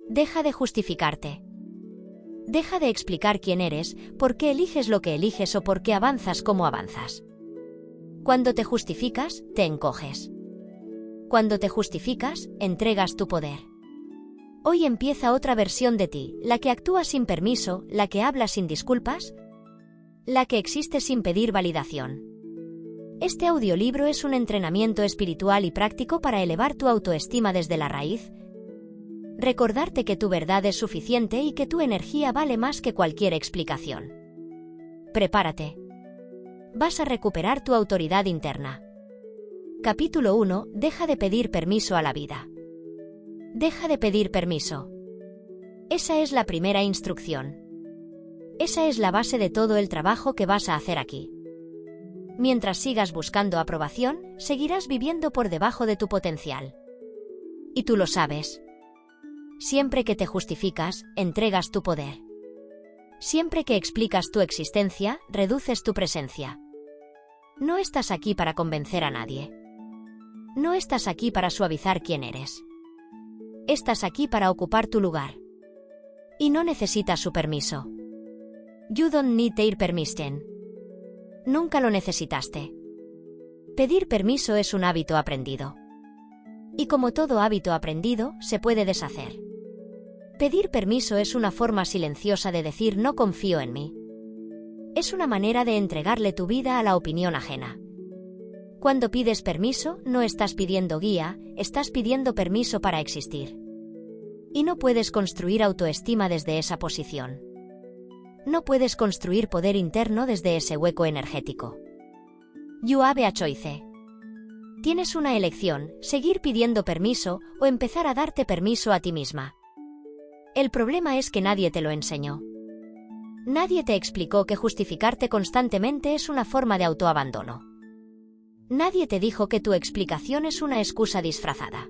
Deja de justificarte. Deja de explicar quién eres, por qué eliges lo que eliges o por qué avanzas como avanzas. Cuando te justificas, te encoges. Cuando te justificas, entregas tu poder. Hoy empieza otra versión de ti, la que actúa sin permiso, la que habla sin disculpas, la que existe sin pedir validación. Este audiolibro es un entrenamiento espiritual y práctico para elevar tu autoestima desde la raíz, recordarte que tu verdad es suficiente y que tu energía vale más que cualquier explicación. Prepárate. Vas a recuperar tu autoridad interna. Capítulo 1. Deja de pedir permiso a la vida. Deja de pedir permiso. Esa es la primera instrucción. Esa es la base de todo el trabajo que vas a hacer aquí. Mientras sigas buscando aprobación, seguirás viviendo por debajo de tu potencial. Y tú lo sabes. Siempre que te justificas, entregas tu poder. Siempre que explicas tu existencia, reduces tu presencia. No estás aquí para convencer a nadie. No estás aquí para suavizar quién eres. Estás aquí para ocupar tu lugar. Y no necesitas su permiso. You don't need their permission. Nunca lo necesitaste. Pedir permiso es un hábito aprendido. Y como todo hábito aprendido, se puede deshacer. Pedir permiso es una forma silenciosa de decir no confío en mí. Es una manera de entregarle tu vida a la opinión ajena. Cuando pides permiso, no estás pidiendo guía, estás pidiendo permiso para existir. Y no puedes construir autoestima desde esa posición. No puedes construir poder interno desde ese hueco energético. You have a choice. Tienes una elección, seguir pidiendo permiso o empezar a darte permiso a ti misma. El problema es que nadie te lo enseñó. Nadie te explicó que justificarte constantemente es una forma de autoabandono. Nadie te dijo que tu explicación es una excusa disfrazada.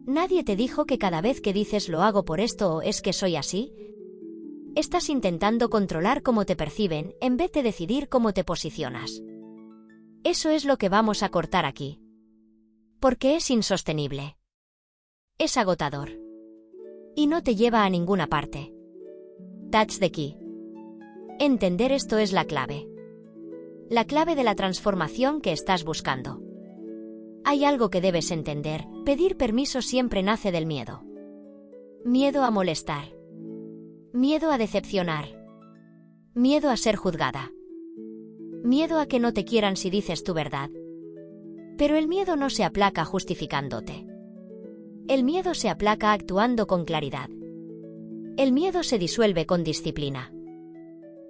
Nadie te dijo que cada vez que dices lo hago por esto o es que soy así, estás intentando controlar cómo te perciben en vez de decidir cómo te posicionas. Eso es lo que vamos a cortar aquí. Porque es insostenible. Es agotador. Y no te lleva a ninguna parte. That's the key. Entender esto es la clave. La clave de la transformación que estás buscando. Hay algo que debes entender, pedir permiso siempre nace del miedo. Miedo a molestar. Miedo a decepcionar. Miedo a ser juzgada. Miedo a que no te quieran si dices tu verdad. Pero el miedo no se aplaca justificándote. El miedo se aplaca actuando con claridad. El miedo se disuelve con disciplina.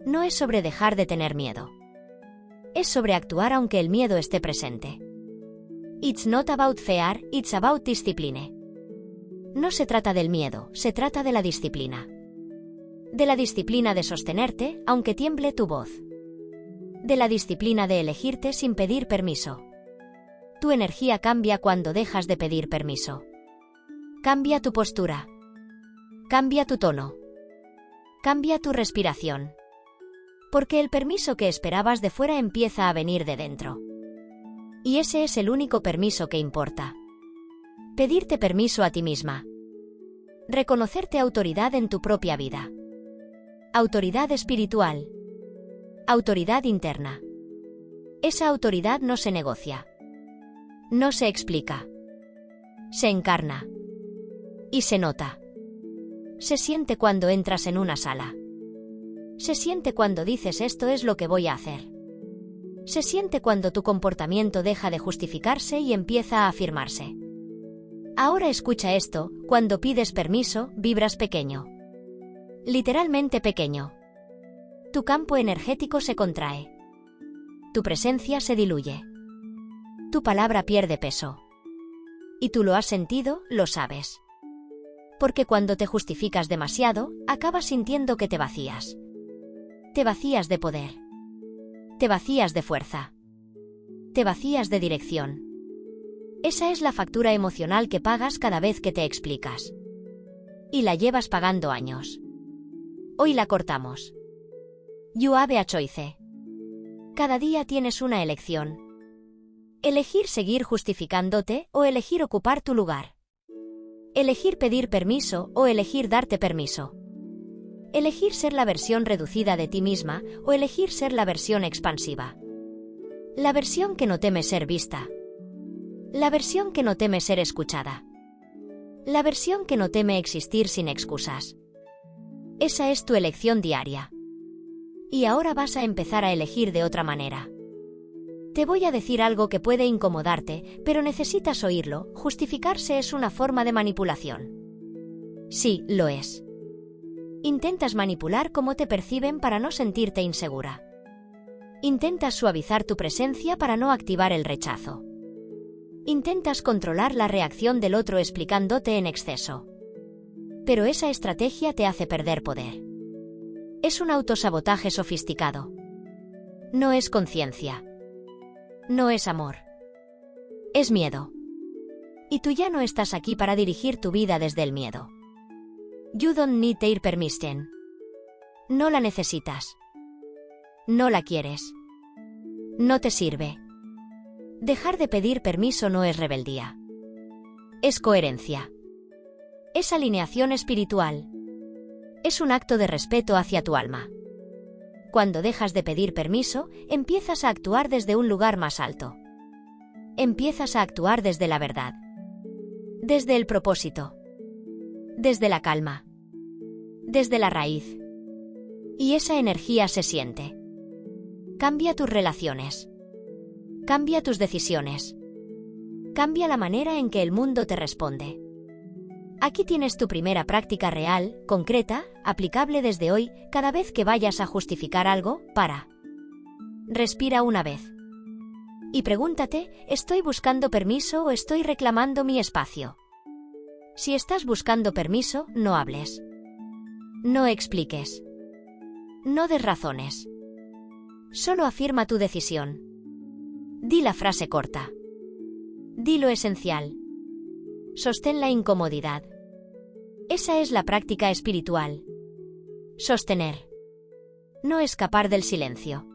No es sobre dejar de tener miedo. Es sobre actuar aunque el miedo esté presente. It's not about fear, it's about discipline. No se trata del miedo, se trata de la disciplina. De la disciplina de sostenerte, aunque tiemble tu voz. De la disciplina de elegirte sin pedir permiso. Tu energía cambia cuando dejas de pedir permiso. Cambia tu postura. Cambia tu tono. Cambia tu respiración. Porque el permiso que esperabas de fuera empieza a venir de dentro. Y ese es el único permiso que importa. Pedirte permiso a ti misma. Reconocerte autoridad en tu propia vida. Autoridad espiritual. Autoridad interna. Esa autoridad no se negocia. No se explica. Se encarna. Y se nota. Se siente cuando entras en una sala. Se siente cuando dices esto es lo que voy a hacer. Se siente cuando tu comportamiento deja de justificarse y empieza a afirmarse. Ahora escucha esto, cuando pides permiso, vibras pequeño. Literalmente pequeño. Tu campo energético se contrae. Tu presencia se diluye. Tu palabra pierde peso. Y tú lo has sentido, lo sabes. Porque cuando te justificas demasiado, acabas sintiendo que te vacías. Te vacías de poder. Te vacías de fuerza. Te vacías de dirección. Esa es la factura emocional que pagas cada vez que te explicas. Y la llevas pagando años. Hoy la cortamos. You have a choice. Cada día tienes una elección. Elegir seguir justificándote o elegir ocupar tu lugar. Elegir pedir permiso o elegir darte permiso. Elegir ser la versión reducida de ti misma o elegir ser la versión expansiva. La versión que no teme ser vista. La versión que no teme ser escuchada. La versión que no teme existir sin excusas. Esa es tu elección diaria. Y ahora vas a empezar a elegir de otra manera. Te voy a decir algo que puede incomodarte, pero necesitas oírlo. Justificarse es una forma de manipulación. Sí, lo es. Intentas manipular cómo te perciben para no sentirte insegura. Intentas suavizar tu presencia para no activar el rechazo. Intentas controlar la reacción del otro explicándote en exceso. Pero esa estrategia te hace perder poder. Es un autosabotaje sofisticado. No es conciencia. No es amor. Es miedo. Y tú ya no estás aquí para dirigir tu vida desde el miedo. You don't need their permission. No la necesitas. No la quieres. No te sirve. Dejar de pedir permiso no es rebeldía. Es coherencia. Es alineación espiritual. Es un acto de respeto hacia tu alma. Cuando dejas de pedir permiso, empiezas a actuar desde un lugar más alto. Empiezas a actuar desde la verdad. Desde el propósito. Desde la calma. Desde la raíz. Y esa energía se siente. Cambia tus relaciones. Cambia tus decisiones. Cambia la manera en que el mundo te responde. Aquí tienes tu primera práctica real, concreta, aplicable desde hoy. Cada vez que vayas a justificar algo, para. Respira una vez. Y pregúntate, ¿estoy buscando permiso o estoy reclamando mi espacio? Si estás buscando permiso, no hables. No expliques. No des razones. Solo afirma tu decisión. Di la frase corta. Di lo esencial. Sostén la incomodidad. Esa es la práctica espiritual. Sostener. No escapar del silencio.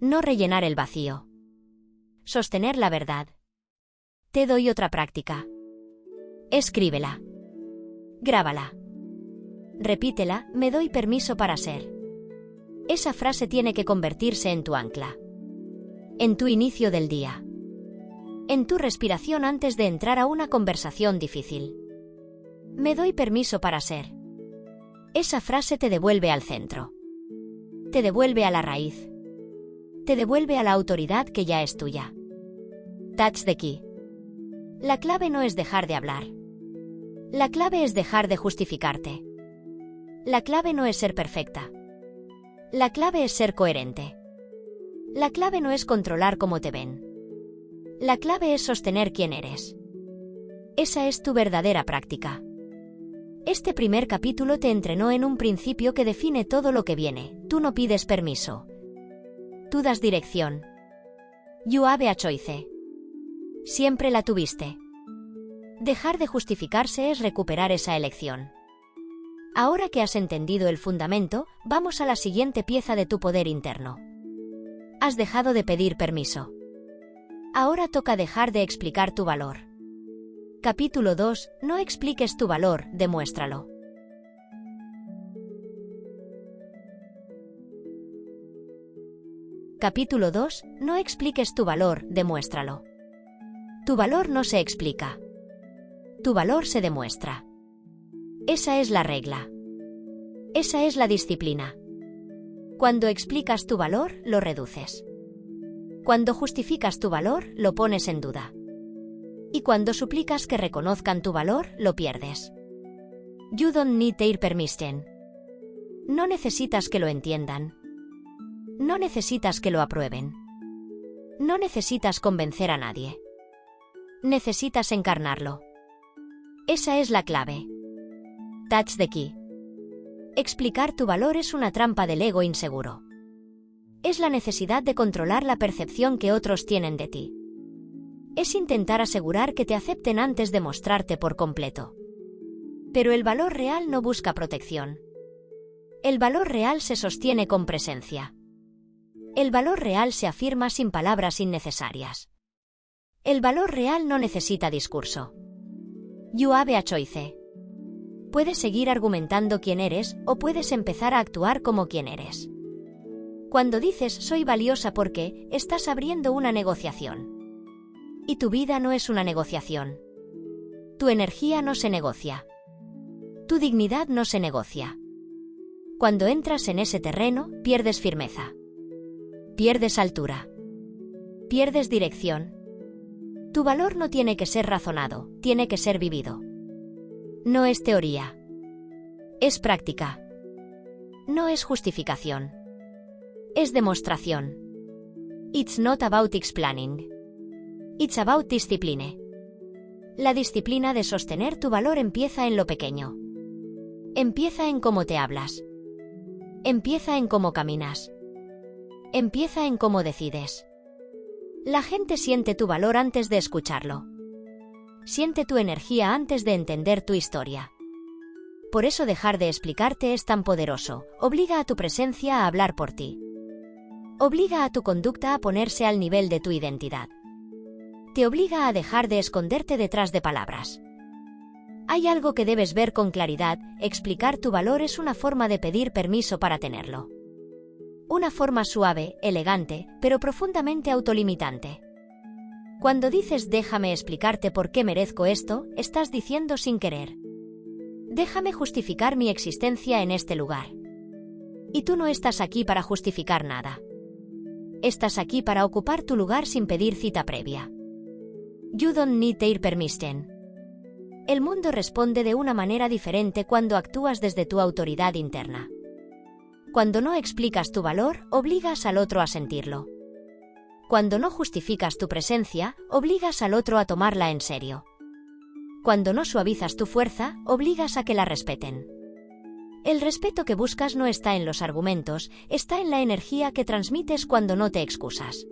No rellenar el vacío. Sostener la verdad. Te doy otra práctica. Escríbela. Grábala. Repítela, me doy permiso para ser. Esa frase tiene que convertirse en tu ancla. En tu inicio del día. En tu respiración antes de entrar a una conversación difícil. Me doy permiso para ser. Esa frase te devuelve al centro. Te devuelve a la raíz. Te devuelve a la autoridad que ya es tuya. That's the key. La clave no es dejar de hablar. La clave es dejar de justificarte. La clave no es ser perfecta. La clave es ser coherente. La clave no es controlar cómo te ven. La clave es sostener quién eres. Esa es tu verdadera práctica. Este primer capítulo te entrenó en un principio que define todo lo que viene. Tú no pides permiso. Tú das dirección. You have a choice. Siempre la tuviste. Dejar de justificarse es recuperar esa elección. Ahora que has entendido el fundamento, vamos a la siguiente pieza de tu poder interno. Has dejado de pedir permiso. Ahora toca dejar de explicar tu valor. Capítulo 2. No expliques tu valor, demuéstralo. Capítulo 2. No expliques tu valor, demuéstralo. Tu valor no se explica. Tu valor se demuestra. Esa es la regla. Esa es la disciplina. Cuando explicas tu valor, lo reduces. Cuando justificas tu valor, lo pones en duda. Y cuando suplicas que reconozcan tu valor, lo pierdes. You don't need their permission. No necesitas que lo entiendan. No necesitas que lo aprueben. No necesitas convencer a nadie. Necesitas encarnarlo. Esa es la clave. That's the key. Explicar tu valor es una trampa del ego inseguro. Es la necesidad de controlar la percepción que otros tienen de ti. Es intentar asegurar que te acepten antes de mostrarte por completo. Pero el valor real no busca protección. El valor real se sostiene con presencia. El valor real se afirma sin palabras innecesarias. El valor real no necesita discurso. You have a choice. Puedes seguir argumentando quién eres o puedes empezar a actuar como quien eres. Cuando dices soy valiosa porque, estás abriendo una negociación. Y tu vida no es una negociación. Tu energía no se negocia. Tu dignidad no se negocia. Cuando entras en ese terreno, pierdes firmeza. Pierdes altura. Pierdes dirección. Tu valor no tiene que ser razonado, tiene que ser vivido. No es teoría. Es práctica. No es justificación. Es demostración. It's not about explaining. It's about discipline. La disciplina de sostener tu valor empieza en lo pequeño. Empieza en cómo te hablas. Empieza en cómo caminas. Empieza en cómo decides. La gente siente tu valor antes de escucharlo. Siente tu energía antes de entender tu historia. Por eso dejar de explicarte es tan poderoso. Obliga a tu presencia a hablar por ti. Obliga a tu conducta a ponerse al nivel de tu identidad. Te obliga a dejar de esconderte detrás de palabras. Hay algo que debes ver con claridad, explicar tu valor es una forma de pedir permiso para tenerlo. Una forma suave, elegante, pero profundamente autolimitante. Cuando dices déjame explicarte por qué merezco esto, estás diciendo sin querer. Déjame justificar mi existencia en este lugar. Y tú no estás aquí para justificar nada. Estás aquí para ocupar tu lugar sin pedir cita previa. You don't need their permission. El mundo responde de una manera diferente cuando actúas desde tu autoridad interna. Cuando no explicas tu valor, obligas al otro a sentirlo. Cuando no justificas tu presencia, obligas al otro a tomarla en serio. Cuando no suavizas tu fuerza, obligas a que la respeten. El respeto que buscas no está en los argumentos, está en la energía que transmites cuando no te excusas.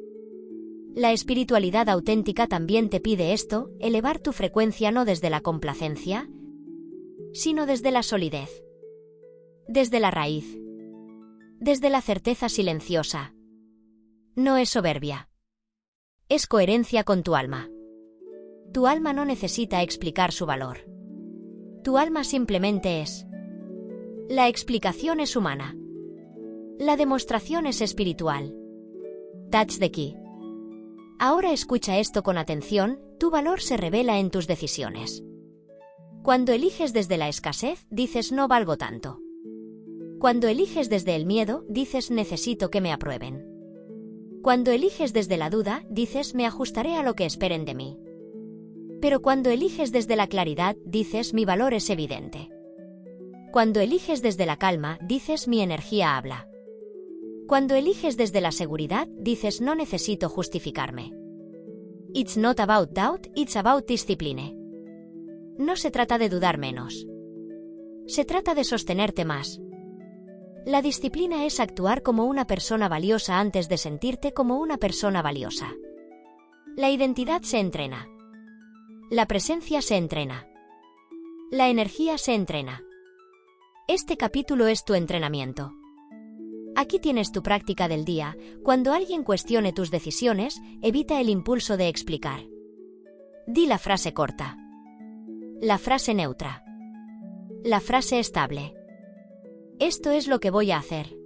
La espiritualidad auténtica también te pide esto, elevar tu frecuencia no desde la complacencia, sino desde la solidez. Desde la raíz. Desde la certeza silenciosa. No es soberbia. Es coherencia con tu alma. Tu alma no necesita explicar su valor. Tu alma simplemente es. La explicación es humana. La demostración es espiritual. Touch the key. Ahora escucha esto con atención, tu valor se revela en tus decisiones. Cuando eliges desde la escasez, dices no valgo tanto. Cuando eliges desde el miedo, dices necesito que me aprueben. Cuando eliges desde la duda, dices me ajustaré a lo que esperen de mí. Pero cuando eliges desde la claridad, dices mi valor es evidente. Cuando eliges desde la calma, dices mi energía habla. Cuando eliges desde la seguridad, dices no necesito justificarme. It's not about doubt, it's about discipline. No se trata de dudar menos. Se trata de sostenerte más. La disciplina es actuar como una persona valiosa antes de sentirte como una persona valiosa. La identidad se entrena. La presencia se entrena. La energía se entrena. Este capítulo es tu entrenamiento. Aquí tienes tu práctica del día. Cuando alguien cuestione tus decisiones, evita el impulso de explicar. Di la frase corta. La frase neutra. La frase estable. Esto es lo que voy a hacer.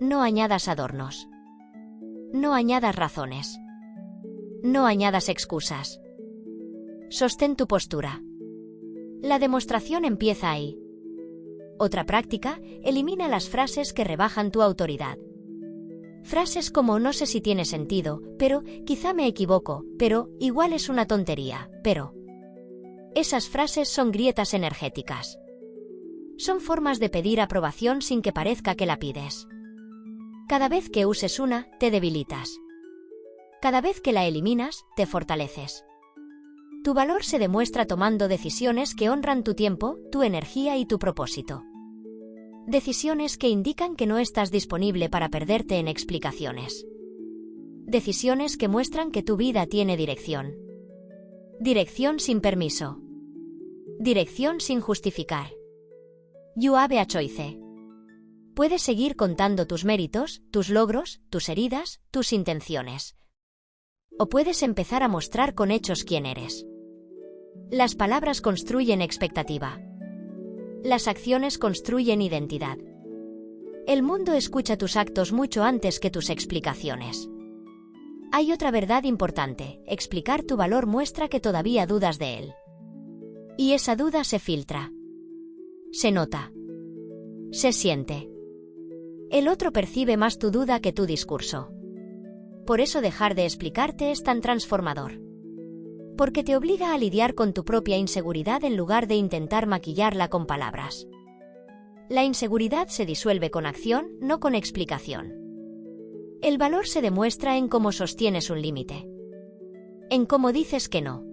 No añadas adornos. No añadas razones. No añadas excusas. Sostén tu postura. La demostración empieza ahí. Otra práctica, elimina las frases que rebajan tu autoridad. Frases como no sé si tiene sentido, pero quizá me equivoco, pero igual es una tontería, pero. Esas frases son grietas energéticas. Son formas de pedir aprobación sin que parezca que la pides. Cada vez que uses una, te debilitas. Cada vez que la eliminas, te fortaleces. Tu valor se demuestra tomando decisiones que honran tu tiempo, tu energía y tu propósito. Decisiones que indican que no estás disponible para perderte en explicaciones. Decisiones que muestran que tu vida tiene dirección. Dirección sin permiso. Dirección sin justificar. You have a choice. Puedes seguir contando tus méritos, tus logros, tus heridas, tus intenciones. O puedes empezar a mostrar con hechos quién eres. Las palabras construyen expectativa. Las acciones construyen identidad. El mundo escucha tus actos mucho antes que tus explicaciones. Hay otra verdad importante: explicar tu valor muestra que todavía dudas de él. Y esa duda se filtra. Se nota. Se siente. El otro percibe más tu duda que tu discurso. Por eso dejar de explicarte es tan transformador. Porque te obliga a lidiar con tu propia inseguridad en lugar de intentar maquillarla con palabras. La inseguridad se disuelve con acción, no con explicación. El valor se demuestra en cómo sostienes un límite. En cómo dices que no.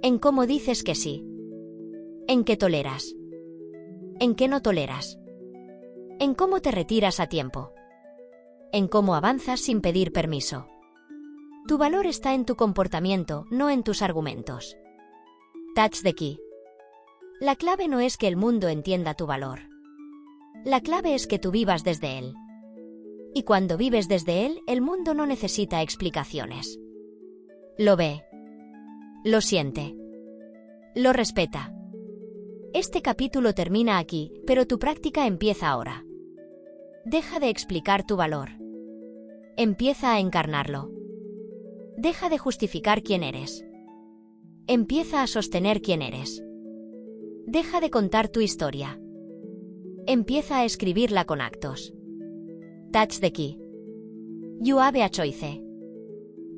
En cómo dices que sí. En qué toleras. En qué no toleras. En cómo te retiras a tiempo. En cómo avanzas sin pedir permiso. Tu valor está en tu comportamiento, no en tus argumentos. Touch the key. La clave no es que el mundo entienda tu valor. La clave es que tú vivas desde él. Y cuando vives desde él, el mundo no necesita explicaciones. Lo ve. Lo siente. Lo respeta. Este capítulo termina aquí, pero tu práctica empieza ahora. Deja de explicar tu valor. Empieza a encarnarlo. Deja de justificar quién eres. Empieza a sostener quién eres. Deja de contar tu historia. Empieza a escribirla con actos. Touch the key. You have a choice.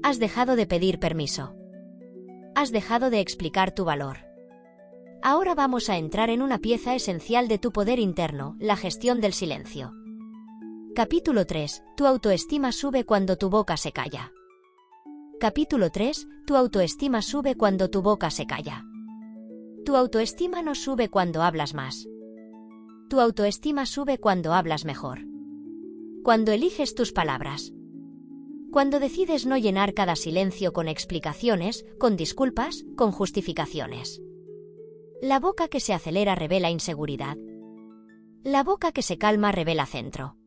Has dejado de pedir permiso. Has dejado de explicar tu valor. Ahora vamos a entrar en una pieza esencial de tu poder interno, la gestión del silencio. Capítulo 3. Tu autoestima sube cuando tu boca se calla. Capítulo 3. Tu autoestima sube cuando tu boca se calla. Tu autoestima no sube cuando hablas más. Tu autoestima sube cuando hablas mejor. Cuando eliges tus palabras. Cuando decides no llenar cada silencio con explicaciones, con disculpas, con justificaciones. La boca que se acelera revela inseguridad. La boca que se calma revela centro.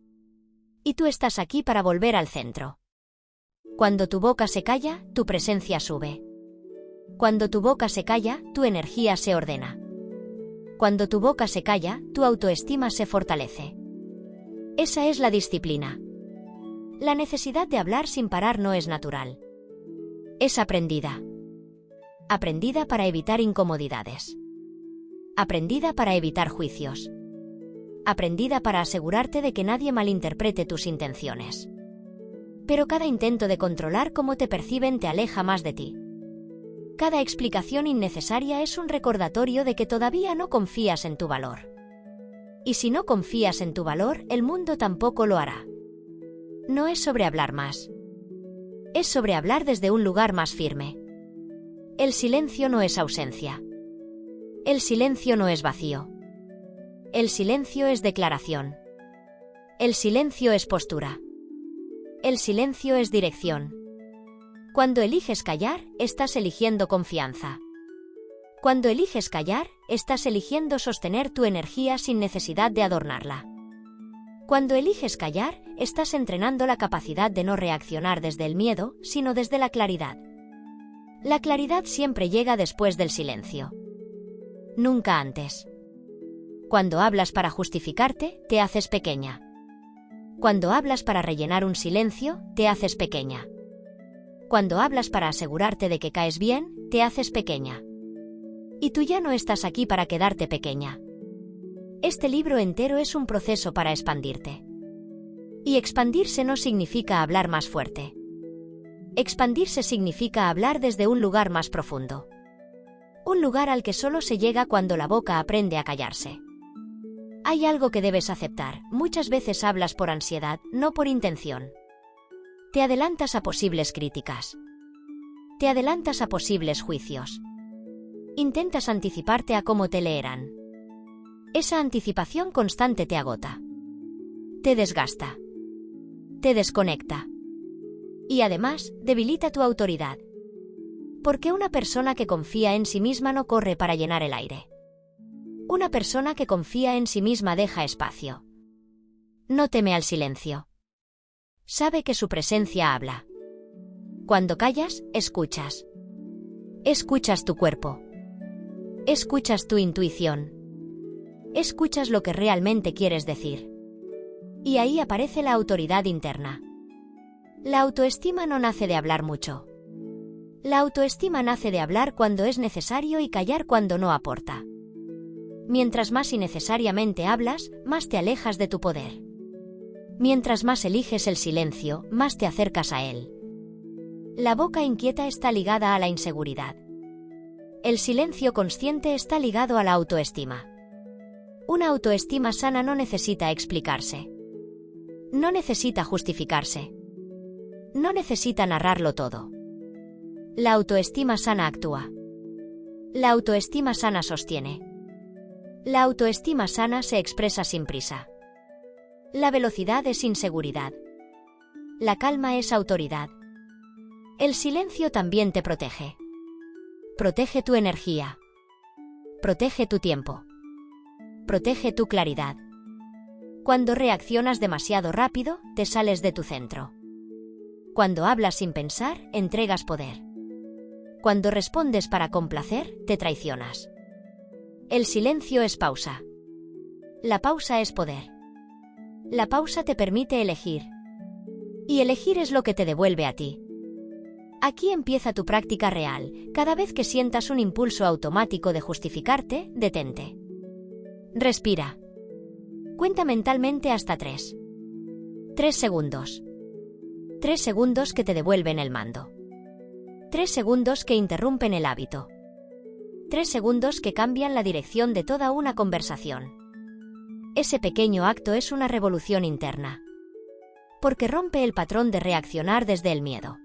Y tú estás aquí para volver al centro. Cuando tu boca se calla, tu presencia sube. Cuando tu boca se calla, tu energía se ordena. Cuando tu boca se calla, tu autoestima se fortalece. Esa es la disciplina. La necesidad de hablar sin parar no es natural. Es aprendida. Aprendida para evitar incomodidades. Aprendida para evitar juicios. Aprendida para asegurarte de que nadie malinterprete tus intenciones. Pero cada intento de controlar cómo te perciben te aleja más de ti. Cada explicación innecesaria es un recordatorio de que todavía no confías en tu valor. Y si no confías en tu valor, el mundo tampoco lo hará. No es sobre hablar más. Es sobre hablar desde un lugar más firme. El silencio no es ausencia. El silencio no es vacío. El silencio es declaración. El silencio es postura. El silencio es dirección. Cuando eliges callar, estás eligiendo confianza. Cuando eliges callar, estás eligiendo sostener tu energía sin necesidad de adornarla. Cuando eliges callar, estás entrenando la capacidad de no reaccionar desde el miedo, sino desde la claridad. La claridad siempre llega después del silencio. Nunca antes. Cuando hablas para justificarte, te haces pequeña. Cuando hablas para rellenar un silencio, te haces pequeña. Cuando hablas para asegurarte de que caes bien, te haces pequeña. Y tú ya no estás aquí para quedarte pequeña. Este libro entero es un proceso para expandirte. Y expandirse no significa hablar más fuerte. Expandirse significa hablar desde un lugar más profundo. Un lugar al que solo se llega cuando la boca aprende a callarse. Hay algo que debes aceptar: muchas veces hablas por ansiedad, no por intención. Te adelantas a posibles críticas. Te adelantas a posibles juicios. Intentas anticiparte a cómo te leerán. Esa anticipación constante te agota. Te desgasta. Te desconecta. Y además, debilita tu autoridad. Porque una persona que confía en sí misma no corre para llenar el aire. Una persona que confía en sí misma deja espacio. No teme al silencio. Sabe que su presencia habla. Cuando callas, escuchas. Escuchas tu cuerpo. Escuchas tu intuición. Escuchas lo que realmente quieres decir. Y ahí aparece la autoridad interna. La autoestima no nace de hablar mucho. La autoestima nace de hablar cuando es necesario y callar cuando no aporta. Mientras más innecesariamente hablas, más te alejas de tu poder. Mientras más eliges el silencio, más te acercas a él. La boca inquieta está ligada a la inseguridad. El silencio consciente está ligado a la autoestima. Una autoestima sana no necesita explicarse. No necesita justificarse. No necesita narrarlo todo. La autoestima sana actúa. La autoestima sana sostiene. La autoestima sana se expresa sin prisa. La velocidad es inseguridad. La calma es autoridad. El silencio también te protege. Protege tu energía. Protege tu tiempo. Protege tu claridad. Cuando reaccionas demasiado rápido, te sales de tu centro. Cuando hablas sin pensar, entregas poder. Cuando respondes para complacer, te traicionas. El silencio es pausa. La pausa es poder. La pausa te permite elegir. Y elegir es lo que te devuelve a ti. Aquí empieza tu práctica real. Cada vez que sientas un impulso automático de justificarte, detente. Respira. Cuenta mentalmente hasta 3. 3 segundos. 3 segundos que te devuelven el mando. 3 segundos que interrumpen el hábito. 3 segundos que cambian la dirección de toda una conversación. Ese pequeño acto es una revolución interna. Porque rompe el patrón de reaccionar desde el miedo.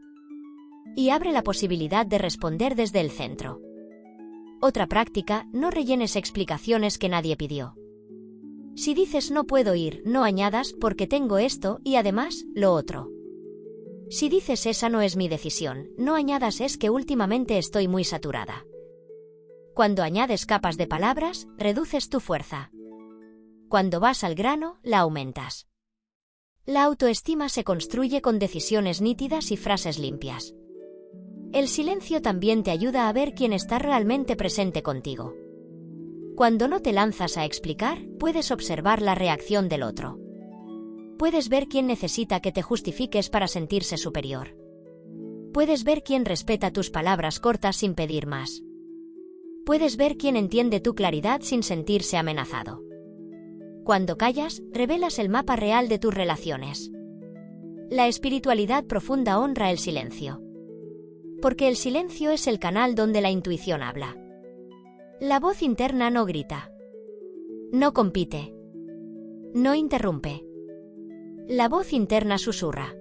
Y abre la posibilidad de responder desde el centro. Otra práctica, no rellenes explicaciones que nadie pidió. Si dices no puedo ir, no añadas porque tengo esto y además, lo otro. Si dices esa no es mi decisión, no añadas es que últimamente estoy muy saturada. Cuando añades capas de palabras, reduces tu fuerza. Cuando vas al grano, la aumentas. La autoestima se construye con decisiones nítidas y frases limpias. El silencio también te ayuda a ver quién está realmente presente contigo. Cuando no te lanzas a explicar, puedes observar la reacción del otro. Puedes ver quién necesita que te justifiques para sentirse superior. Puedes ver quién respeta tus palabras cortas sin pedir más. Puedes ver quién entiende tu claridad sin sentirse amenazado. Cuando callas, revelas el mapa real de tus relaciones. La espiritualidad profunda honra el silencio. Porque el silencio es el canal donde la intuición habla. La voz interna no grita. No compite. No interrumpe. La voz interna susurra.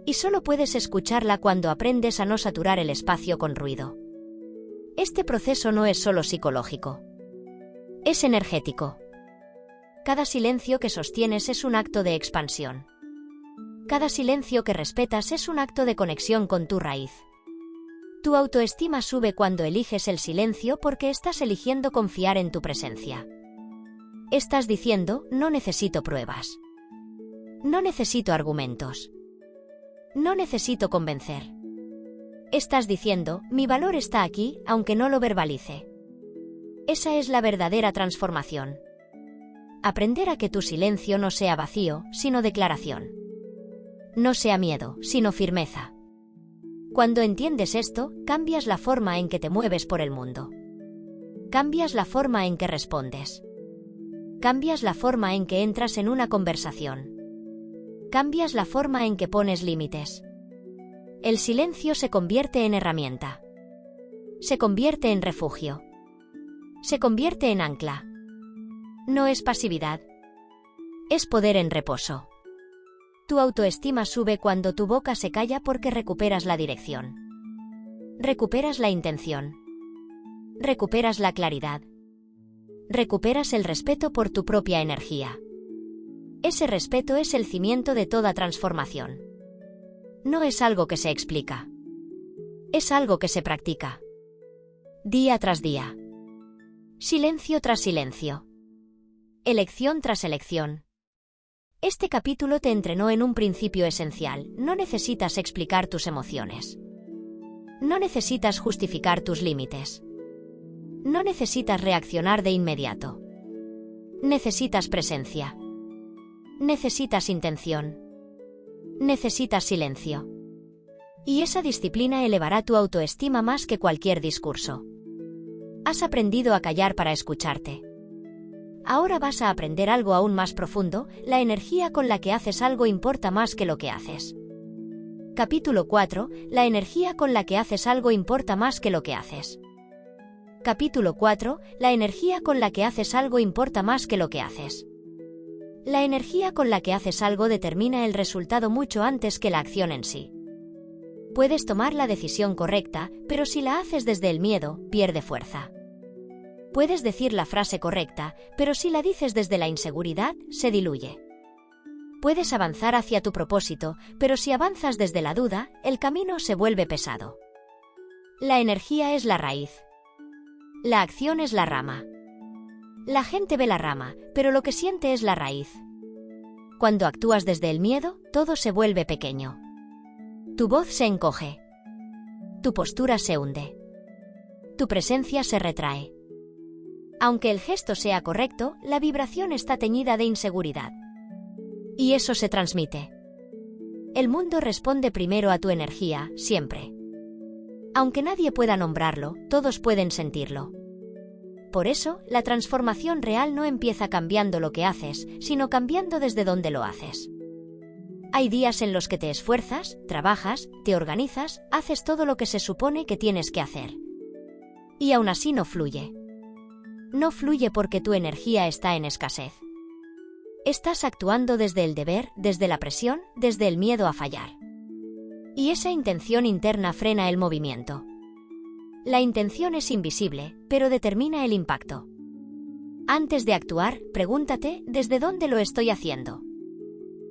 Y solo puedes escucharla cuando aprendes a no saturar el espacio con ruido. Este proceso no es solo psicológico. Es energético. Cada silencio que sostienes es un acto de expansión. Cada silencio que respetas es un acto de conexión con tu raíz. Tu autoestima sube cuando eliges el silencio porque estás eligiendo confiar en tu presencia. Estás diciendo, no necesito pruebas. No necesito argumentos. No necesito convencer. Estás diciendo, mi valor está aquí, aunque no lo verbalice. Esa es la verdadera transformación. Aprender a que tu silencio no sea vacío, sino declaración. No sea miedo, sino firmeza. Cuando entiendes esto, cambias la forma en que te mueves por el mundo. Cambias la forma en que respondes. Cambias la forma en que entras en una conversación. Cambias la forma en que pones límites. El silencio se convierte en herramienta. Se convierte en refugio. Se convierte en ancla. No es pasividad. Es poder en reposo. Tu autoestima sube cuando tu boca se calla porque recuperas la dirección. Recuperas la intención. Recuperas la claridad. Recuperas el respeto por tu propia energía. Ese respeto es el cimiento de toda transformación. No es algo que se explica. Es algo que se practica. Día tras día. Silencio tras silencio. Elección tras elección. Este capítulo te entrenó en un principio esencial: no necesitas explicar tus emociones. No necesitas justificar tus límites. No necesitas reaccionar de inmediato. Necesitas presencia. Necesitas intención. Necesitas silencio. Y esa disciplina elevará tu autoestima más que cualquier discurso. Has aprendido a callar para escucharte. Ahora vas a aprender algo aún más profundo: la energía con la que haces algo importa más que lo que haces. Capítulo 4. La energía con la que haces algo importa más que lo que haces. Capítulo 4. La energía con la que haces algo importa más que lo que haces. La energía con la que haces algo determina el resultado mucho antes que la acción en sí. Puedes tomar la decisión correcta, pero si la haces desde el miedo, pierde fuerza. Puedes decir la frase correcta, pero si la dices desde la inseguridad, se diluye. Puedes avanzar hacia tu propósito, pero si avanzas desde la duda, el camino se vuelve pesado. La energía es la raíz. La acción es la rama. La gente ve la rama, pero lo que siente es la raíz. Cuando actúas desde el miedo, todo se vuelve pequeño. Tu voz se encoge. Tu postura se hunde. Tu presencia se retrae. Aunque el gesto sea correcto, la vibración está teñida de inseguridad. Y eso se transmite. El mundo responde primero a tu energía, siempre. Aunque nadie pueda nombrarlo, todos pueden sentirlo. Por eso, la transformación real no empieza cambiando lo que haces, sino cambiando desde donde lo haces. Hay días en los que te esfuerzas, trabajas, te organizas, haces todo lo que se supone que tienes que hacer. Y aún así no fluye. No fluye porque tu energía está en escasez. Estás actuando desde el deber, desde la presión, desde el miedo a fallar. Y esa intención interna frena el movimiento. La intención es invisible, pero determina el impacto. Antes de actuar, pregúntate: ¿desde dónde lo estoy haciendo?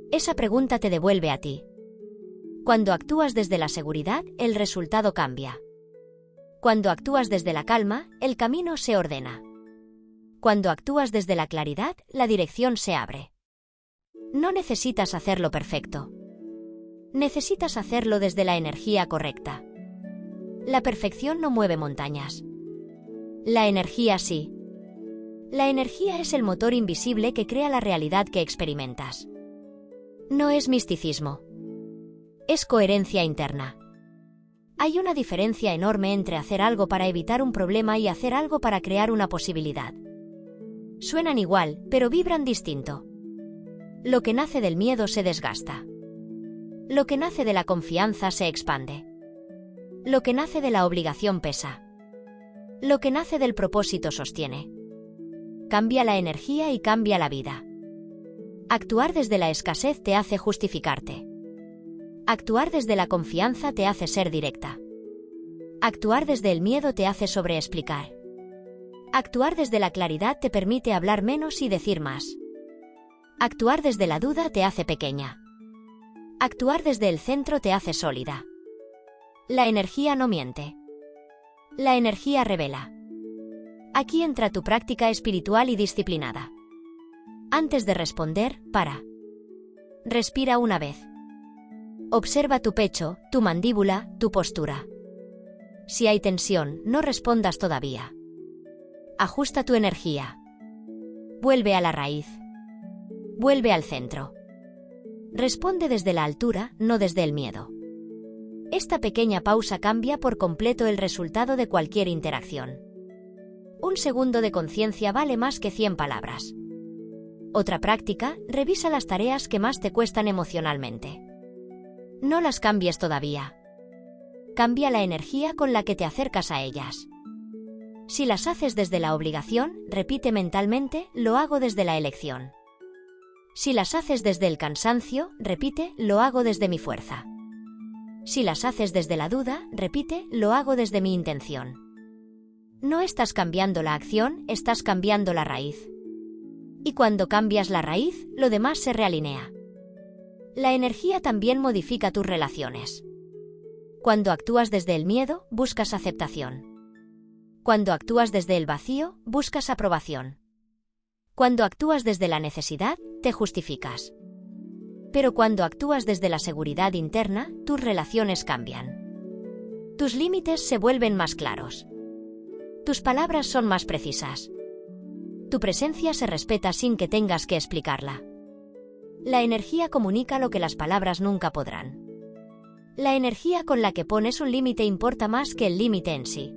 Esa pregunta te devuelve a ti. Cuando actúas desde la seguridad, el resultado cambia. Cuando actúas desde la calma, el camino se ordena. Cuando actúas desde la claridad, la dirección se abre. No necesitas hacerlo perfecto. Necesitas hacerlo desde la energía correcta. La perfección no mueve montañas. La energía sí. La energía es el motor invisible que crea la realidad que experimentas. No es misticismo. Es coherencia interna. Hay una diferencia enorme entre hacer algo para evitar un problema y hacer algo para crear una posibilidad. Suenan igual, pero vibran distinto. Lo que nace del miedo se desgasta. Lo que nace de la confianza se expande. Lo que nace de la obligación pesa. Lo que nace del propósito sostiene. Cambia la energía y cambia la vida. Actuar desde la escasez te hace justificarte. Actuar desde la confianza te hace ser directa. Actuar desde el miedo te hace sobreexplicar. Actuar desde la claridad te permite hablar menos y decir más. Actuar desde la duda te hace pequeña. Actuar desde el centro te hace sólida. La energía no miente. La energía revela. Aquí entra tu práctica espiritual y disciplinada. Antes de responder, para. Respira una vez. Observa tu pecho, tu mandíbula, tu postura. Si hay tensión, no respondas todavía. Ajusta tu energía. Vuelve a la raíz. Vuelve al centro. Responde desde la altura, no desde el miedo. Esta pequeña pausa cambia por completo el resultado de cualquier interacción. Un segundo de conciencia vale más que 100 palabras. Otra práctica: revisa las tareas que más te cuestan emocionalmente. No las cambies todavía. Cambia la energía con la que te acercas a ellas. Si las haces desde la obligación, repite mentalmente: lo hago desde la elección. Si las haces desde el cansancio, repite: lo hago desde mi fuerza. Si las haces desde la duda, repite: lo hago desde mi intención. No estás cambiando la acción, estás cambiando la raíz. Y cuando cambias la raíz, lo demás se realinea. La energía también modifica tus relaciones. Cuando actúas desde el miedo, buscas aceptación. Cuando actúas desde el vacío, buscas aprobación. Cuando actúas desde la necesidad, te justificas. Pero cuando actúas desde la seguridad interna, tus relaciones cambian. Tus límites se vuelven más claros. Tus palabras son más precisas. Tu presencia se respeta sin que tengas que explicarla. La energía comunica lo que las palabras nunca podrán. La energía con la que pones un límite importa más que el límite en sí.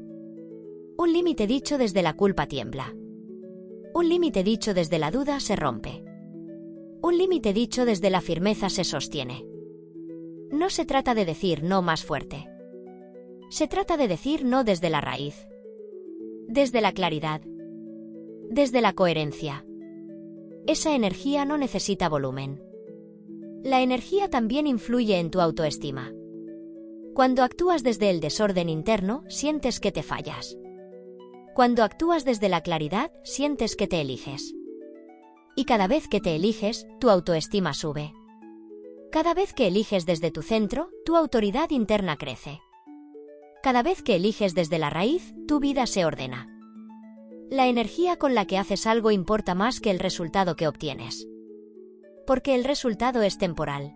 Un límite dicho desde la culpa tiembla. Un límite dicho desde la duda se rompe. Un límite dicho desde la firmeza se sostiene. No se trata de decir no más fuerte. Se trata de decir no desde la raíz. Desde la claridad. Desde la coherencia. Esa energía no necesita volumen. La energía también influye en tu autoestima. Cuando actúas desde el desorden interno, sientes que te fallas. Cuando actúas desde la claridad, sientes que te eliges. Y cada vez que te eliges, tu autoestima sube. Cada vez que eliges desde tu centro, tu autoridad interna crece. Cada vez que eliges desde la raíz, tu vida se ordena. La energía con la que haces algo importa más que el resultado que obtienes. Porque el resultado es temporal.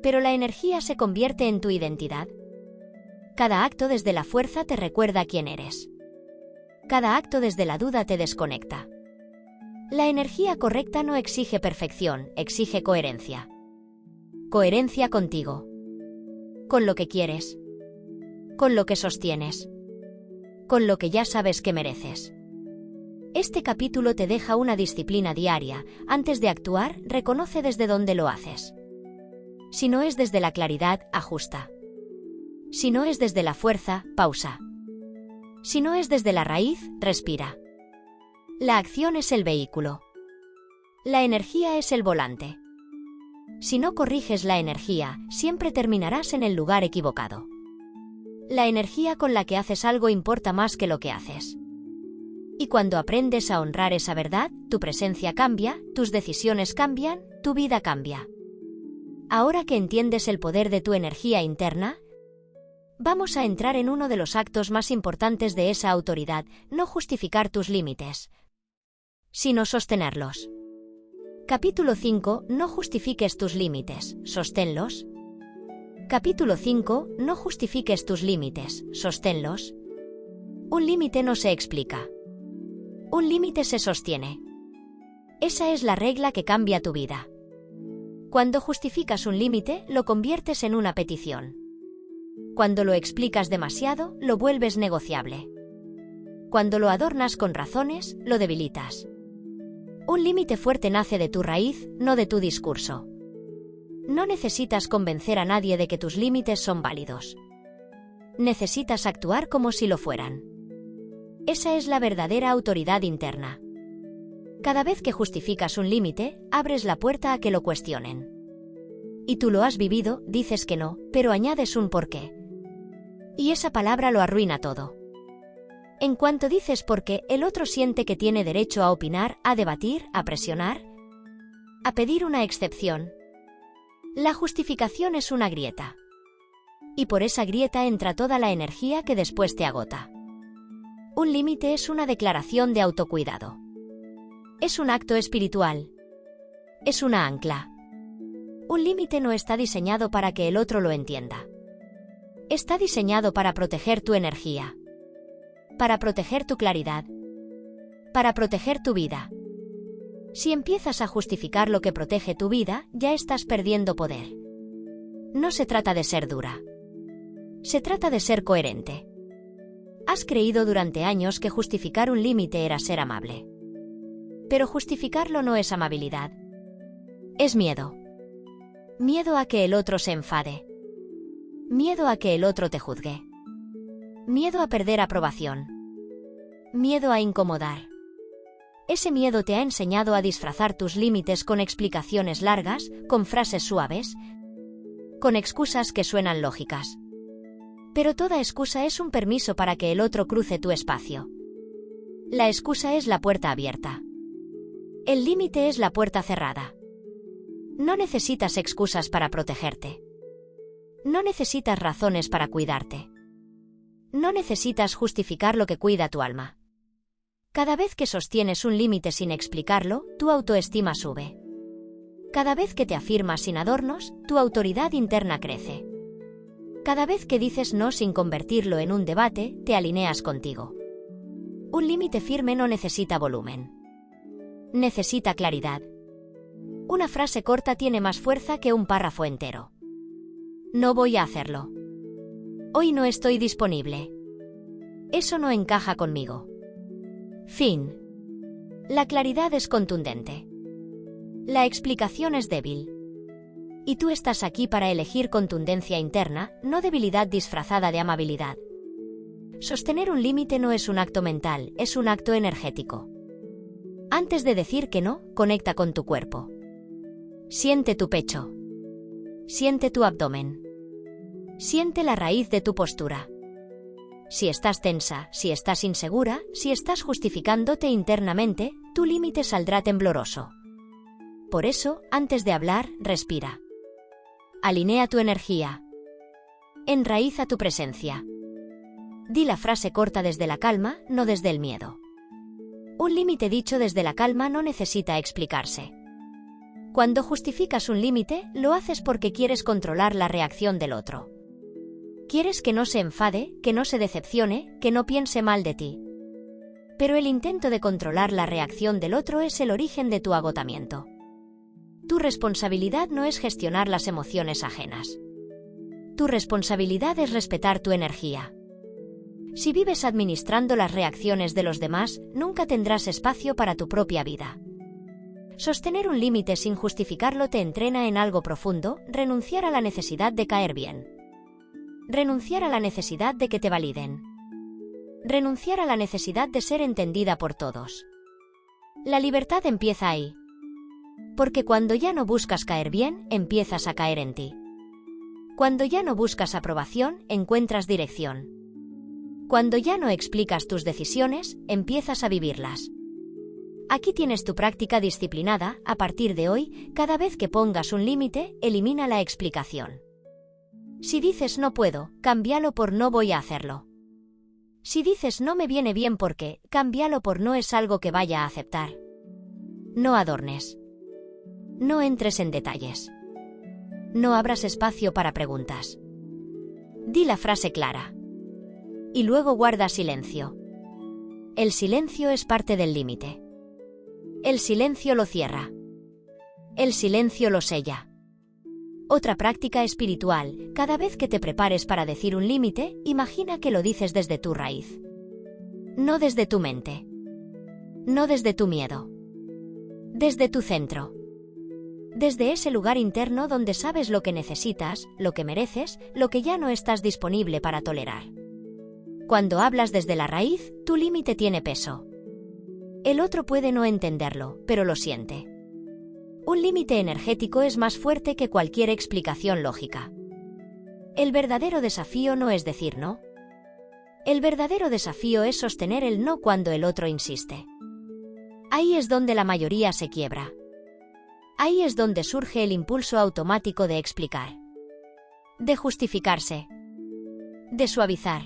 Pero la energía se convierte en tu identidad. Cada acto desde la fuerza te recuerda quién eres. Cada acto desde la duda te desconecta. La energía correcta no exige perfección, exige coherencia. Coherencia contigo. Con lo que quieres. Con lo que sostienes. Con lo que ya sabes que mereces. Este capítulo te deja una disciplina diaria. Antes de actuar, reconoce desde dónde lo haces. Si no es desde la claridad, ajusta. Si no es desde la fuerza, pausa. Si no es desde la raíz, respira. La acción es el vehículo. La energía es el volante. Si no corriges la energía, siempre terminarás en el lugar equivocado. La energía con la que haces algo importa más que lo que haces. Y cuando aprendes a honrar esa verdad, tu presencia cambia, tus decisiones cambian, tu vida cambia. Ahora que entiendes el poder de tu energía interna, vamos a entrar en uno de los actos más importantes de esa autoridad: no justificar tus límites, sino sostenerlos. Capítulo 5. No justifiques tus límites, sosténlos. Capítulo 5. No justifiques tus límites, sosténlos. Un límite no se explica. Un límite se sostiene. Esa es la regla que cambia tu vida. Cuando justificas un límite, lo conviertes en una petición. Cuando lo explicas demasiado, lo vuelves negociable. Cuando lo adornas con razones, lo debilitas. Un límite fuerte nace de tu raíz, no de tu discurso. No necesitas convencer a nadie de que tus límites son válidos. Necesitas actuar como si lo fueran. Esa es la verdadera autoridad interna. Cada vez que justificas un límite, abres la puerta a que lo cuestionen. Y tú lo has vivido, dices que no, pero añades un porqué. Y esa palabra lo arruina todo. En cuanto dices porqué, el otro siente que tiene derecho a opinar, a debatir, a presionar, a pedir una excepción. La justificación es una grieta. Y por esa grieta entra toda la energía que después te agota. Un límite es una declaración de autocuidado. Es un acto espiritual. Es una ancla. Un límite no está diseñado para que el otro lo entienda. Está diseñado para proteger tu energía. Para proteger tu claridad. Para proteger tu vida. Si empiezas a justificar lo que protege tu vida, ya estás perdiendo poder. No se trata de ser dura. Se trata de ser coherente. Has creído durante años que justificar un límite era ser amable. Pero justificarlo no es amabilidad. Es miedo. Miedo a que el otro se enfade. Miedo a que el otro te juzgue. Miedo a perder aprobación. Miedo a incomodar. Ese miedo te ha enseñado a disfrazar tus límites con explicaciones largas, con frases suaves, con excusas que suenan lógicas. Pero toda excusa es un permiso para que el otro cruce tu espacio. La excusa es la puerta abierta. El límite es la puerta cerrada. No necesitas excusas para protegerte. No necesitas razones para cuidarte. No necesitas justificar lo que cuida tu alma. Cada vez que sostienes un límite sin explicarlo, tu autoestima sube. Cada vez que te afirmas sin adornos, tu autoridad interna crece. Cada vez que dices no sin convertirlo en un debate, te alineas contigo. Un límite firme no necesita volumen. Necesita claridad. Una frase corta tiene más fuerza que un párrafo entero. No voy a hacerlo. Hoy no estoy disponible. Eso no encaja conmigo. Fin. La claridad es contundente. La explicación es débil. Y tú estás aquí para elegir contundencia interna, no debilidad disfrazada de amabilidad. Sostener un límite no es un acto mental, es un acto energético. Antes de decir que no, conecta con tu cuerpo. Siente tu pecho. Siente tu abdomen. Siente la raíz de tu postura. Si estás tensa, si estás insegura, si estás justificándote internamente, tu límite saldrá tembloroso. Por eso, antes de hablar, respira. Alinea tu energía. Enraiza tu presencia. Di la frase corta desde la calma, no desde el miedo. Un límite dicho desde la calma no necesita explicarse. Cuando justificas un límite, lo haces porque quieres controlar la reacción del otro. Quieres que no se enfade, que no se decepcione, que no piense mal de ti. Pero el intento de controlar la reacción del otro es el origen de tu agotamiento. Tu responsabilidad no es gestionar las emociones ajenas. Tu responsabilidad es respetar tu energía. Si vives administrando las reacciones de los demás, nunca tendrás espacio para tu propia vida. Sostener un límite sin justificarlo te entrena en algo profundo, renunciar a la necesidad de caer bien. Renunciar a la necesidad de que te validen. Renunciar a la necesidad de ser entendida por todos. La libertad empieza ahí. Porque cuando ya no buscas caer bien, empiezas a caer en ti. Cuando ya no buscas aprobación, encuentras dirección. Cuando ya no explicas tus decisiones, empiezas a vivirlas. Aquí tienes tu práctica disciplinada. A partir de hoy, cada vez que pongas un límite, elimina la explicación. Si dices no puedo, cámbialo por no voy a hacerlo. Si dices no me viene bien porque, cámbialo por no es algo que vaya a aceptar. No adornes. No entres en detalles. No abras espacio para preguntas. Di la frase clara. Y luego guarda silencio. El silencio es parte del límite. El silencio lo cierra. El silencio lo sella. Otra práctica espiritual, cada vez que te prepares para decir un límite, imagina que lo dices desde tu raíz. No desde tu mente. No desde tu miedo. Desde tu centro. Desde ese lugar interno donde sabes lo que necesitas, lo que mereces, lo que ya no estás disponible para tolerar. Cuando hablas desde la raíz, tu límite tiene peso. El otro puede no entenderlo, pero lo siente. Un límite energético es más fuerte que cualquier explicación lógica. El verdadero desafío no es decir no. El verdadero desafío es sostener el no cuando el otro insiste. Ahí es donde la mayoría se quiebra. Ahí es donde surge el impulso automático de explicar. De justificarse. De suavizar.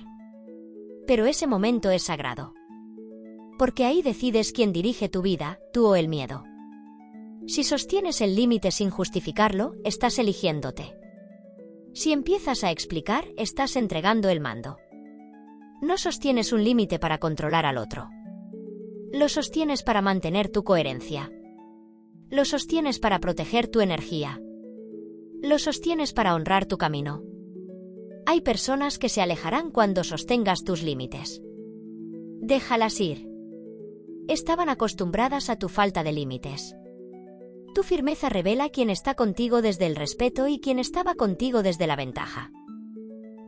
Pero ese momento es sagrado. Porque ahí decides quién dirige tu vida, tú o el miedo. Si sostienes el límite sin justificarlo, estás eligiéndote. Si empiezas a explicar, estás entregando el mando. No sostienes un límite para controlar al otro. Lo sostienes para mantener tu coherencia. Lo sostienes para proteger tu energía. Lo sostienes para honrar tu camino. Hay personas que se alejarán cuando sostengas tus límites. Déjalas ir. Estaban acostumbradas a tu falta de límites. Tu firmeza revela quién está contigo desde el respeto y quién estaba contigo desde la ventaja.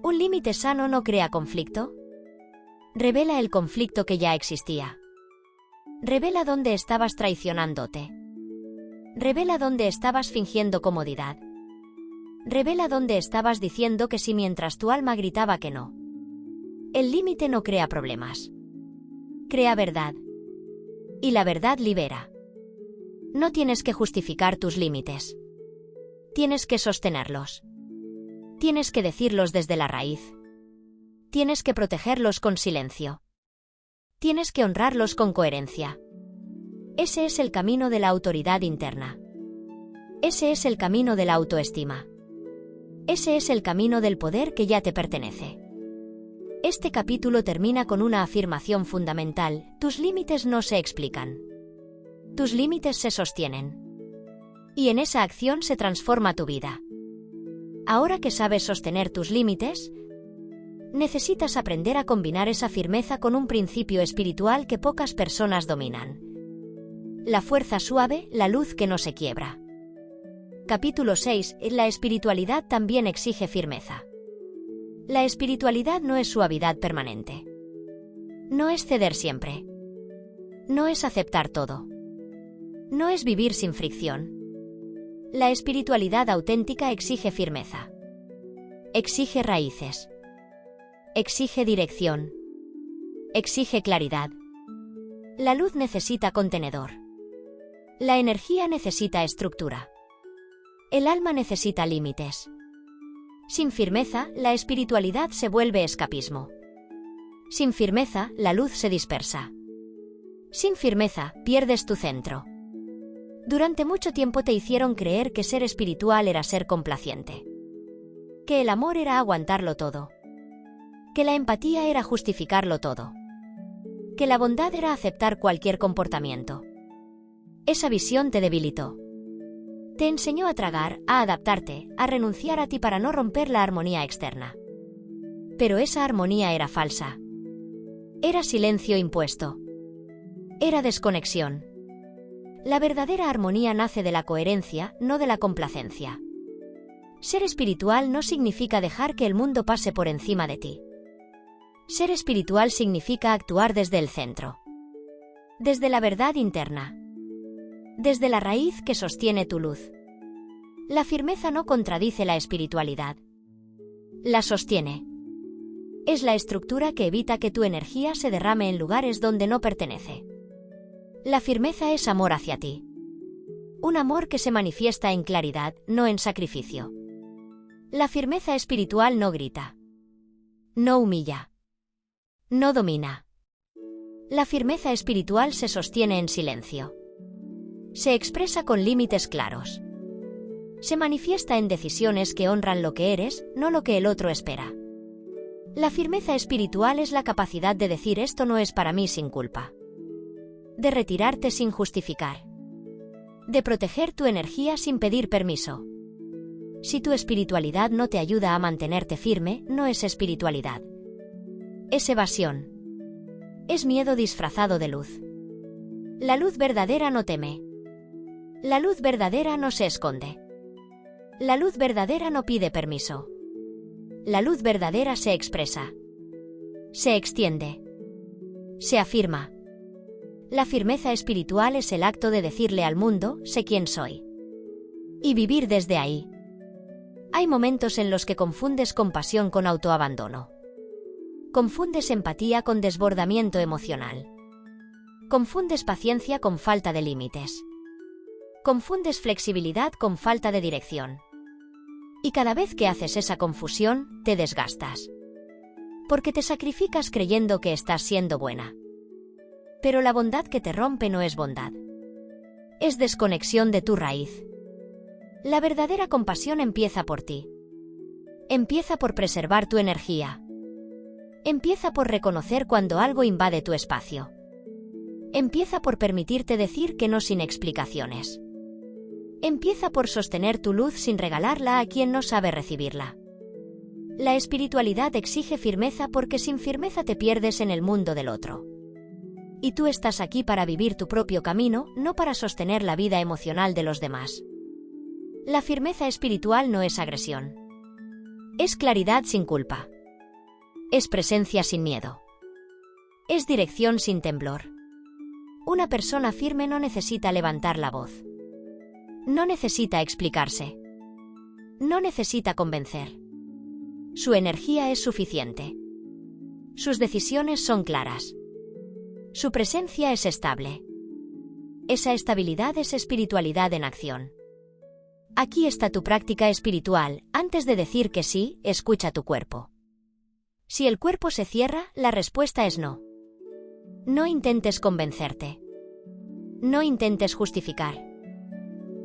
¿Un límite sano no crea conflicto? Revela el conflicto que ya existía. Revela dónde estabas traicionándote. Revela dónde estabas fingiendo comodidad. Revela dónde estabas diciendo que sí mientras tu alma gritaba que no. El límite no crea problemas. Crea verdad. Y la verdad libera. No tienes que justificar tus límites. Tienes que sostenerlos. Tienes que decirlos desde la raíz. Tienes que protegerlos con silencio. Tienes que honrarlos con coherencia. Ese es el camino de la autoridad interna. Ese es el camino de la autoestima. Ese es el camino del poder que ya te pertenece. Este capítulo termina con una afirmación fundamental: tus límites no se explican. Tus límites se sostienen. Y en esa acción se transforma tu vida. Ahora que sabes sostener tus límites, necesitas aprender a combinar esa firmeza con un principio espiritual que pocas personas dominan. La fuerza suave, la luz que no se quiebra. Capítulo 6. La espiritualidad también exige firmeza. La espiritualidad no es suavidad permanente. No es ceder siempre. No es aceptar todo. No es vivir sin fricción. La espiritualidad auténtica exige firmeza. Exige raíces. Exige dirección. Exige claridad. La luz necesita contenedor. La energía necesita estructura. El alma necesita límites. Sin firmeza, la espiritualidad se vuelve escapismo. Sin firmeza, la luz se dispersa. Sin firmeza, pierdes tu centro. Durante mucho tiempo te hicieron creer que ser espiritual era ser complaciente. Que el amor era aguantarlo todo. Que la empatía era justificarlo todo. Que la bondad era aceptar cualquier comportamiento. Esa visión te debilitó. Te enseñó a tragar, a adaptarte, a renunciar a ti para no romper la armonía externa. Pero esa armonía era falsa. Era silencio impuesto. Era desconexión. La verdadera armonía nace de la coherencia, no de la complacencia. Ser espiritual no significa dejar que el mundo pase por encima de ti. Ser espiritual significa actuar desde el centro. Desde la verdad interna. Desde la raíz que sostiene tu luz. La firmeza no contradice la espiritualidad. La sostiene. Es la estructura que evita que tu energía se derrame en lugares donde no pertenece. La firmeza es amor hacia ti. Un amor que se manifiesta en claridad, no en sacrificio. La firmeza espiritual no grita. No humilla. No domina. La firmeza espiritual se sostiene en silencio. Se expresa con límites claros. Se manifiesta en decisiones que honran lo que eres, no lo que el otro espera. La firmeza espiritual es la capacidad de decir esto no es para mí sin culpa. De retirarte sin justificar. De proteger tu energía sin pedir permiso. Si tu espiritualidad no te ayuda a mantenerte firme, no es espiritualidad. Es evasión. Es miedo disfrazado de luz. La luz verdadera no teme. La luz verdadera no se esconde. La luz verdadera no pide permiso. La luz verdadera se expresa. Se extiende. Se afirma. La firmeza espiritual es el acto de decirle al mundo, sé quién soy. Y vivir desde ahí. Hay momentos en los que confundes compasión con autoabandono. Confundes empatía con desbordamiento emocional. Confundes paciencia con falta de límites. Confundes flexibilidad con falta de dirección. Y cada vez que haces esa confusión, te desgastas. Porque te sacrificas creyendo que estás siendo buena. Pero la bondad que te rompe no es bondad. Es desconexión de tu raíz. La verdadera compasión empieza por ti. Empieza por preservar tu energía. Empieza por reconocer cuando algo invade tu espacio. Empieza por permitirte decir que no sin explicaciones. Empieza por sostener tu luz sin regalarla a quien no sabe recibirla. La espiritualidad exige firmeza porque sin firmeza te pierdes en el mundo del otro. Y tú estás aquí para vivir tu propio camino, no para sostener la vida emocional de los demás. La firmeza espiritual no es agresión. Es claridad sin culpa. Es presencia sin miedo. Es dirección sin temblor. Una persona firme no necesita levantar la voz. No necesita explicarse. No necesita convencer. Su energía es suficiente. Sus decisiones son claras. Su presencia es estable. Esa estabilidad es espiritualidad en acción. Aquí está tu práctica espiritual. Antes de decir que sí, escucha tu cuerpo. Si el cuerpo se cierra, la respuesta es no. No intentes convencerte. No intentes justificar.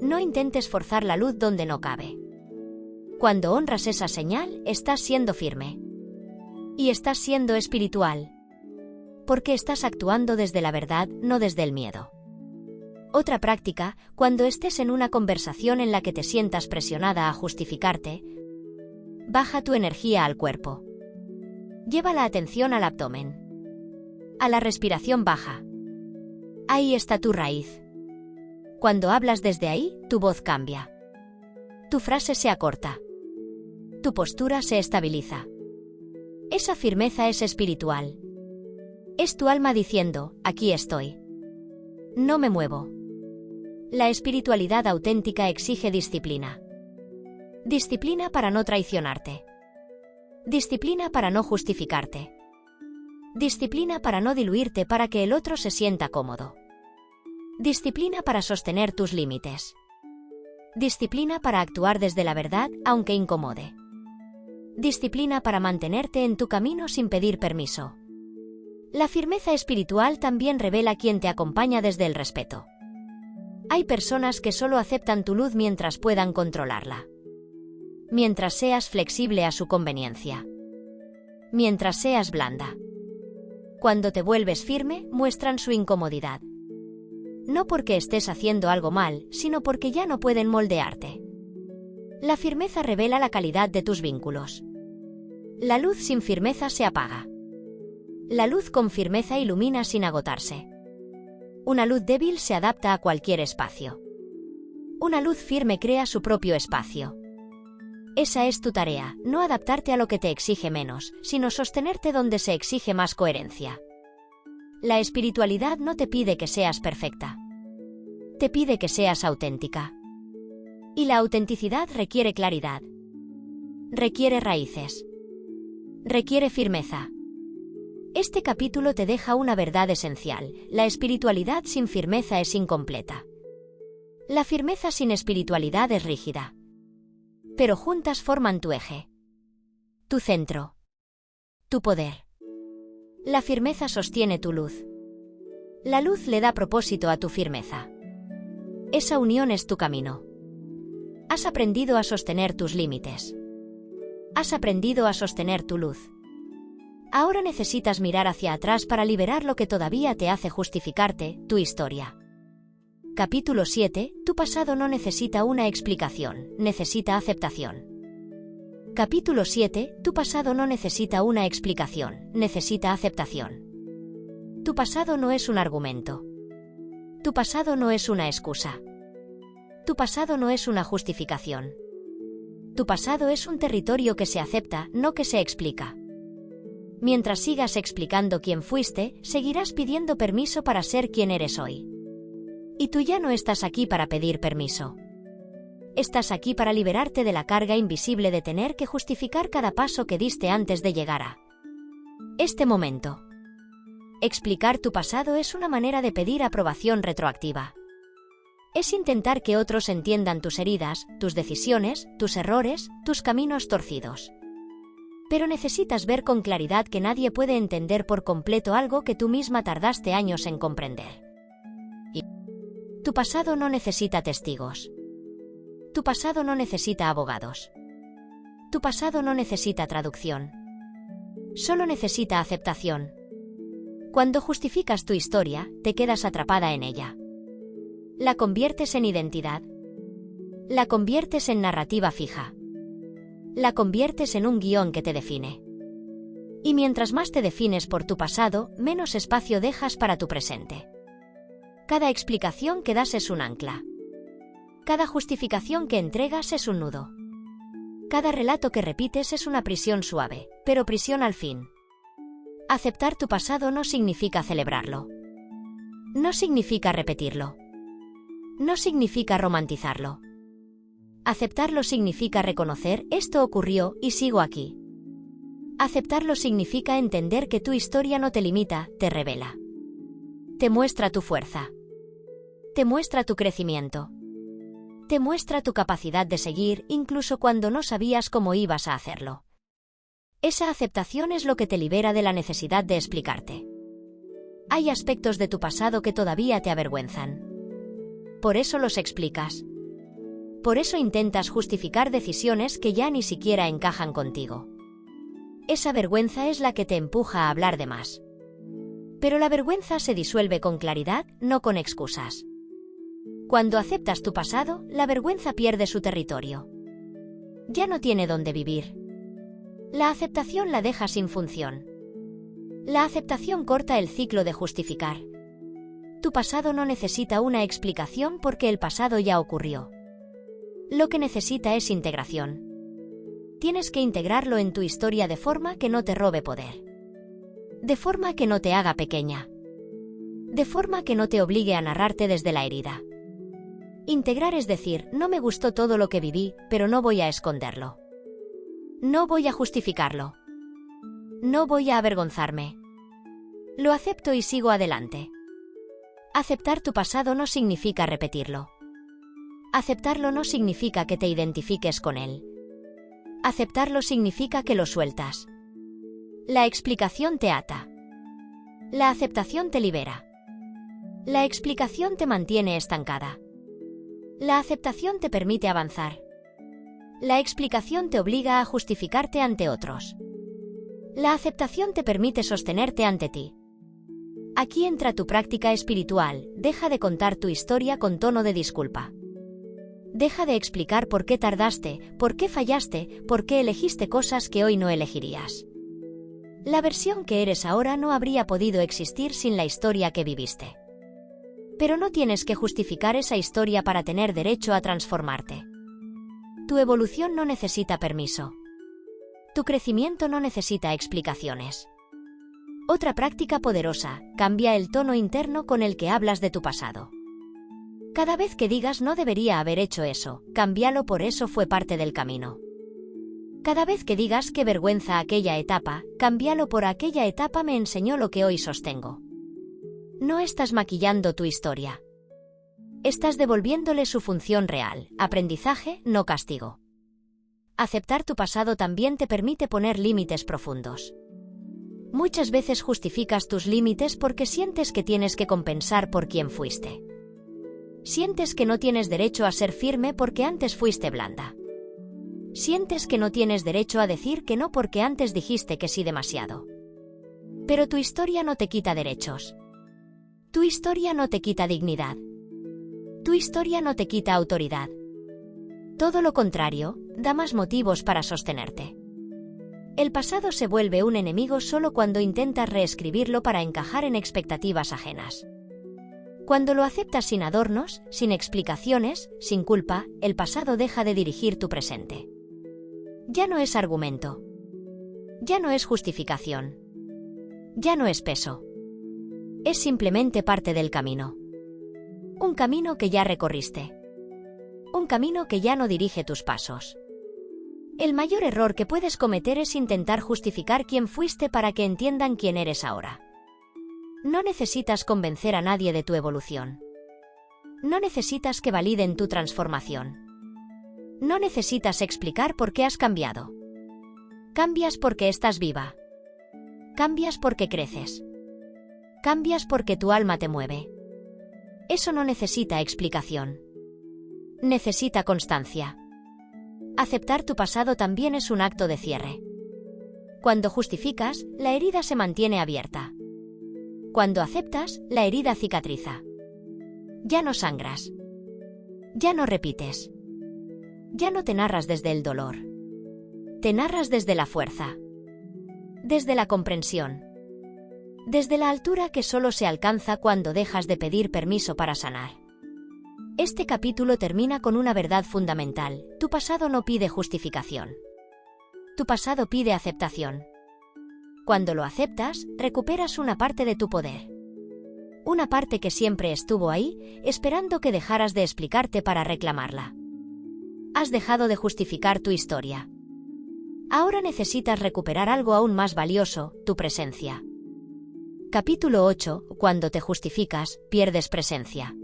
No intentes forzar la luz donde no cabe. Cuando honras esa señal, estás siendo firme. Y estás siendo espiritual. Porque estás actuando desde la verdad, no desde el miedo. Otra práctica, cuando estés en una conversación en la que te sientas presionada a justificarte, baja tu energía al cuerpo. Lleva la atención al abdomen. A la respiración baja. Ahí está tu raíz. Cuando hablas desde ahí, tu voz cambia. Tu frase se acorta. Tu postura se estabiliza. Esa firmeza es espiritual. Es tu alma diciendo, aquí estoy. No me muevo. La espiritualidad auténtica exige disciplina. Disciplina para no traicionarte. Disciplina para no justificarte. Disciplina para no diluirte para que el otro se sienta cómodo. Disciplina para sostener tus límites. Disciplina para actuar desde la verdad, aunque incomode. Disciplina para mantenerte en tu camino sin pedir permiso. La firmeza espiritual también revela quién te acompaña desde el respeto. Hay personas que solo aceptan tu luz mientras puedan controlarla. Mientras seas flexible a su conveniencia. Mientras seas blanda. Cuando te vuelves firme, muestran su incomodidad. No porque estés haciendo algo mal, sino porque ya no pueden moldearte. La firmeza revela la calidad de tus vínculos. La luz sin firmeza se apaga. La luz con firmeza ilumina sin agotarse. Una luz débil se adapta a cualquier espacio. Una luz firme crea su propio espacio. Esa es tu tarea, no adaptarte a lo que te exige menos, sino sostenerte donde se exige más coherencia. La espiritualidad no te pide que seas perfecta. Te pide que seas auténtica. Y la autenticidad requiere claridad. Requiere raíces. Requiere firmeza. Este capítulo te deja una verdad esencial: la espiritualidad sin firmeza es incompleta. La firmeza sin espiritualidad es rígida. Pero juntas forman tu eje. Tu centro. Tu poder. La firmeza sostiene tu luz. La luz le da propósito a tu firmeza. Esa unión es tu camino. Has aprendido a sostener tus límites. Has aprendido a sostener tu luz. Ahora necesitas mirar hacia atrás para liberar lo que todavía te hace justificarte, tu historia. Capítulo 7. Tu pasado no necesita una explicación, necesita aceptación. Capítulo 7. Tu pasado no necesita una explicación, necesita aceptación. Tu pasado no es un argumento. Tu pasado no es una excusa. Tu pasado no es una justificación. Tu pasado es un territorio que se acepta, no que se explica. Mientras sigas explicando quién fuiste, seguirás pidiendo permiso para ser quien eres hoy. Y tú ya no estás aquí para pedir permiso. Estás aquí para liberarte de la carga invisible de tener que justificar cada paso que diste antes de llegar a este momento. Explicar tu pasado es una manera de pedir aprobación retroactiva. Es intentar que otros entiendan tus heridas, tus decisiones, tus errores, tus caminos torcidos. Pero necesitas ver con claridad que nadie puede entender por completo algo que tú misma tardaste años en comprender. Tu pasado no necesita testigos. Tu pasado no necesita abogados. Tu pasado no necesita traducción. Solo necesita aceptación. Cuando justificas tu historia, te quedas atrapada en ella. La conviertes en identidad. La conviertes en narrativa fija. La conviertes en un guión que te define. Y mientras más te defines por tu pasado, menos espacio dejas para tu presente. Cada explicación que das es un ancla. Cada justificación que entregas es un nudo. Cada relato que repites es una prisión suave, pero prisión al fin. Aceptar tu pasado no significa celebrarlo. No significa repetirlo. No significa romantizarlo. Aceptarlo significa reconocer: esto ocurrió y sigo aquí. Aceptarlo significa entender que tu historia no te limita, te revela. Te muestra tu fuerza. Te muestra tu crecimiento. Te muestra tu capacidad de seguir incluso cuando no sabías cómo ibas a hacerlo. Esa aceptación es lo que te libera de la necesidad de explicarte. Hay aspectos de tu pasado que todavía te avergüenzan. Por eso los explicas. Por eso intentas justificar decisiones que ya ni siquiera encajan contigo. Esa vergüenza es la que te empuja a hablar de más. Pero la vergüenza se disuelve con claridad, no con excusas. Cuando aceptas tu pasado, la vergüenza pierde su territorio. Ya no tiene dónde vivir. La aceptación la deja sin función. La aceptación corta el ciclo de justificar. Tu pasado no necesita una explicación porque el pasado ya ocurrió. Lo que necesita es integración. Tienes que integrarlo en tu historia de forma que no te robe poder. De forma que no te haga pequeña. De forma que no te obligue a narrarte desde la herida. Integrar es decir, no me gustó todo lo que viví, pero no voy a esconderlo. No voy a justificarlo. No voy a avergonzarme. Lo acepto y sigo adelante. Aceptar tu pasado no significa repetirlo. Aceptarlo no significa que te identifiques con él. Aceptarlo significa que lo sueltas. La explicación te ata. La aceptación te libera. La explicación te mantiene estancada. La aceptación te permite avanzar. La explicación te obliga a justificarte ante otros. La aceptación te permite sostenerte ante ti. Aquí entra tu práctica espiritual, deja de contar tu historia con tono de disculpa. Deja de explicar por qué tardaste, por qué fallaste, por qué elegiste cosas que hoy no elegirías. La versión que eres ahora no habría podido existir sin la historia que viviste. Pero no tienes que justificar esa historia para tener derecho a transformarte. Tu evolución no necesita permiso. Tu crecimiento no necesita explicaciones. Otra práctica poderosa, cambia el tono interno con el que hablas de tu pasado. Cada vez que digas no debería haber hecho eso, cámbialo por eso fue parte del camino. Cada vez que digas qué vergüenza aquella etapa, cámbialo por aquella etapa me enseñó lo que hoy sostengo. No estás maquillando tu historia. Estás devolviéndole su función real, aprendizaje, no castigo. Aceptar tu pasado también te permite poner límites profundos. Muchas veces justificas tus límites porque sientes que tienes que compensar por quien fuiste. Sientes que no tienes derecho a ser firme porque antes fuiste blanda. Sientes que no tienes derecho a decir que no porque antes dijiste que sí demasiado. Pero tu historia no te quita derechos. Tu historia no te quita dignidad. Tu historia no te quita autoridad. Todo lo contrario, da más motivos para sostenerte. El pasado se vuelve un enemigo solo cuando intentas reescribirlo para encajar en expectativas ajenas. Cuando lo aceptas sin adornos, sin explicaciones, sin culpa, el pasado deja de dirigir tu presente. Ya no es argumento. Ya no es justificación. Ya no es peso. Es simplemente parte del camino. Un camino que ya recorriste. Un camino que ya no dirige tus pasos. El mayor error que puedes cometer es intentar justificar quién fuiste para que entiendan quién eres ahora. No necesitas convencer a nadie de tu evolución. No necesitas que validen tu transformación. No necesitas explicar por qué has cambiado. Cambias porque estás viva. Cambias porque creces. Cambias porque tu alma te mueve. Eso no necesita explicación. Necesita constancia. Aceptar tu pasado también es un acto de cierre. Cuando justificas, la herida se mantiene abierta. Cuando aceptas, la herida cicatriza. Ya no sangras. Ya no repites. Ya no te narras desde el dolor. Te narras desde la fuerza. Desde la comprensión. Desde la altura que solo se alcanza cuando dejas de pedir permiso para sanar. Este capítulo termina con una verdad fundamental: tu pasado no pide justificación. Tu pasado pide aceptación. Cuando lo aceptas, recuperas una parte de tu poder. Una parte que siempre estuvo ahí, esperando que dejaras de explicarte para reclamarla. Has dejado de justificar tu historia. Ahora necesitas recuperar algo aún más valioso, tu presencia. Capítulo 8. Cuando te justificas, pierdes presencia.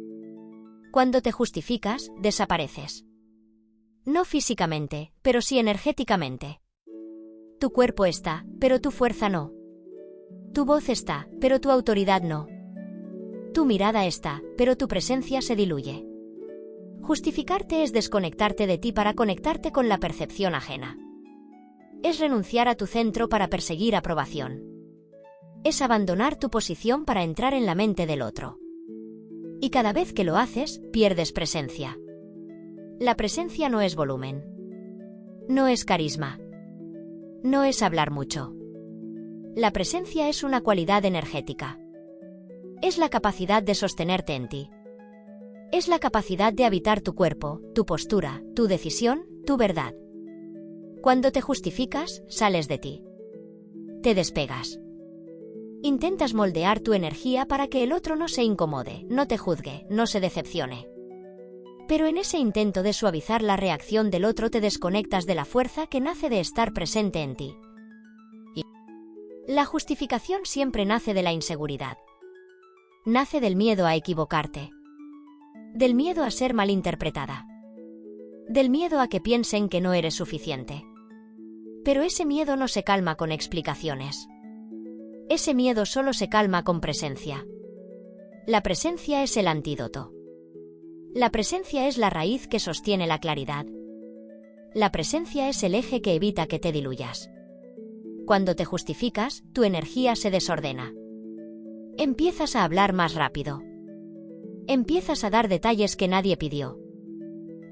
Cuando te justificas, desapareces. No físicamente, pero sí energéticamente. Tu cuerpo está, pero tu fuerza no. Tu voz está, pero tu autoridad no. Tu mirada está, pero tu presencia se diluye. Justificarte es desconectarte de ti para conectarte con la percepción ajena. Es renunciar a tu centro para perseguir aprobación. Es abandonar tu posición para entrar en la mente del otro. Y cada vez que lo haces, pierdes presencia. La presencia no es volumen. No es carisma. No es hablar mucho. La presencia es una cualidad energética. Es la capacidad de sostenerte en ti. Es la capacidad de habitar tu cuerpo, tu postura, tu decisión, tu verdad. Cuando te justificas, sales de ti. Te despegas. Intentas moldear tu energía para que el otro no se incomode, no te juzgue, no se decepcione. Pero en ese intento de suavizar la reacción del otro te desconectas de la fuerza que nace de estar presente en ti. La justificación siempre nace de la inseguridad. Nace del miedo a equivocarte. Del miedo a ser malinterpretada. Del miedo a que piensen que no eres suficiente. Pero ese miedo no se calma con explicaciones. Ese miedo solo se calma con presencia. La presencia es el antídoto. La presencia es la raíz que sostiene la claridad. La presencia es el eje que evita que te diluyas. Cuando te justificas, tu energía se desordena. Empiezas a hablar más rápido. Empiezas a dar detalles que nadie pidió.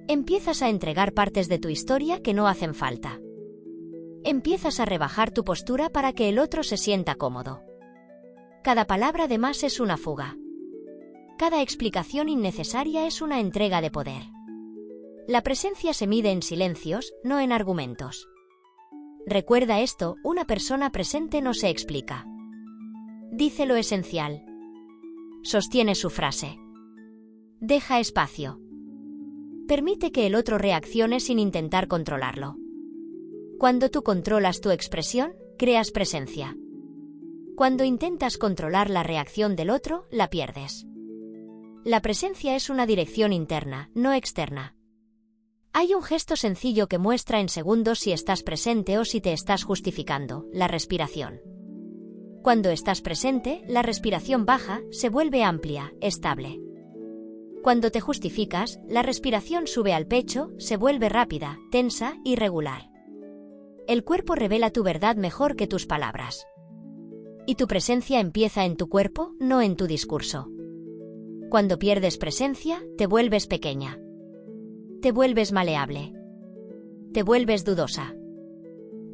Empiezas a entregar partes de tu historia que no hacen falta. Empiezas a rebajar tu postura para que el otro se sienta cómodo. Cada palabra de más es una fuga. Cada explicación innecesaria es una entrega de poder. La presencia se mide en silencios, no en argumentos. Recuerda esto, una persona presente no se explica. Dice lo esencial. Sostiene su frase. Deja espacio. Permite que el otro reaccione sin intentar controlarlo. Cuando tú controlas tu expresión, creas presencia. Cuando intentas controlar la reacción del otro, la pierdes. La presencia es una dirección interna, no externa. Hay un gesto sencillo que muestra en segundos si estás presente o si te estás justificando, la respiración. Cuando estás presente, la respiración baja, se vuelve amplia, estable. Cuando te justificas, la respiración sube al pecho, se vuelve rápida, tensa y regular. El cuerpo revela tu verdad mejor que tus palabras. Y tu presencia empieza en tu cuerpo, no en tu discurso. Cuando pierdes presencia, te vuelves pequeña. Te vuelves maleable. Te vuelves dudosa.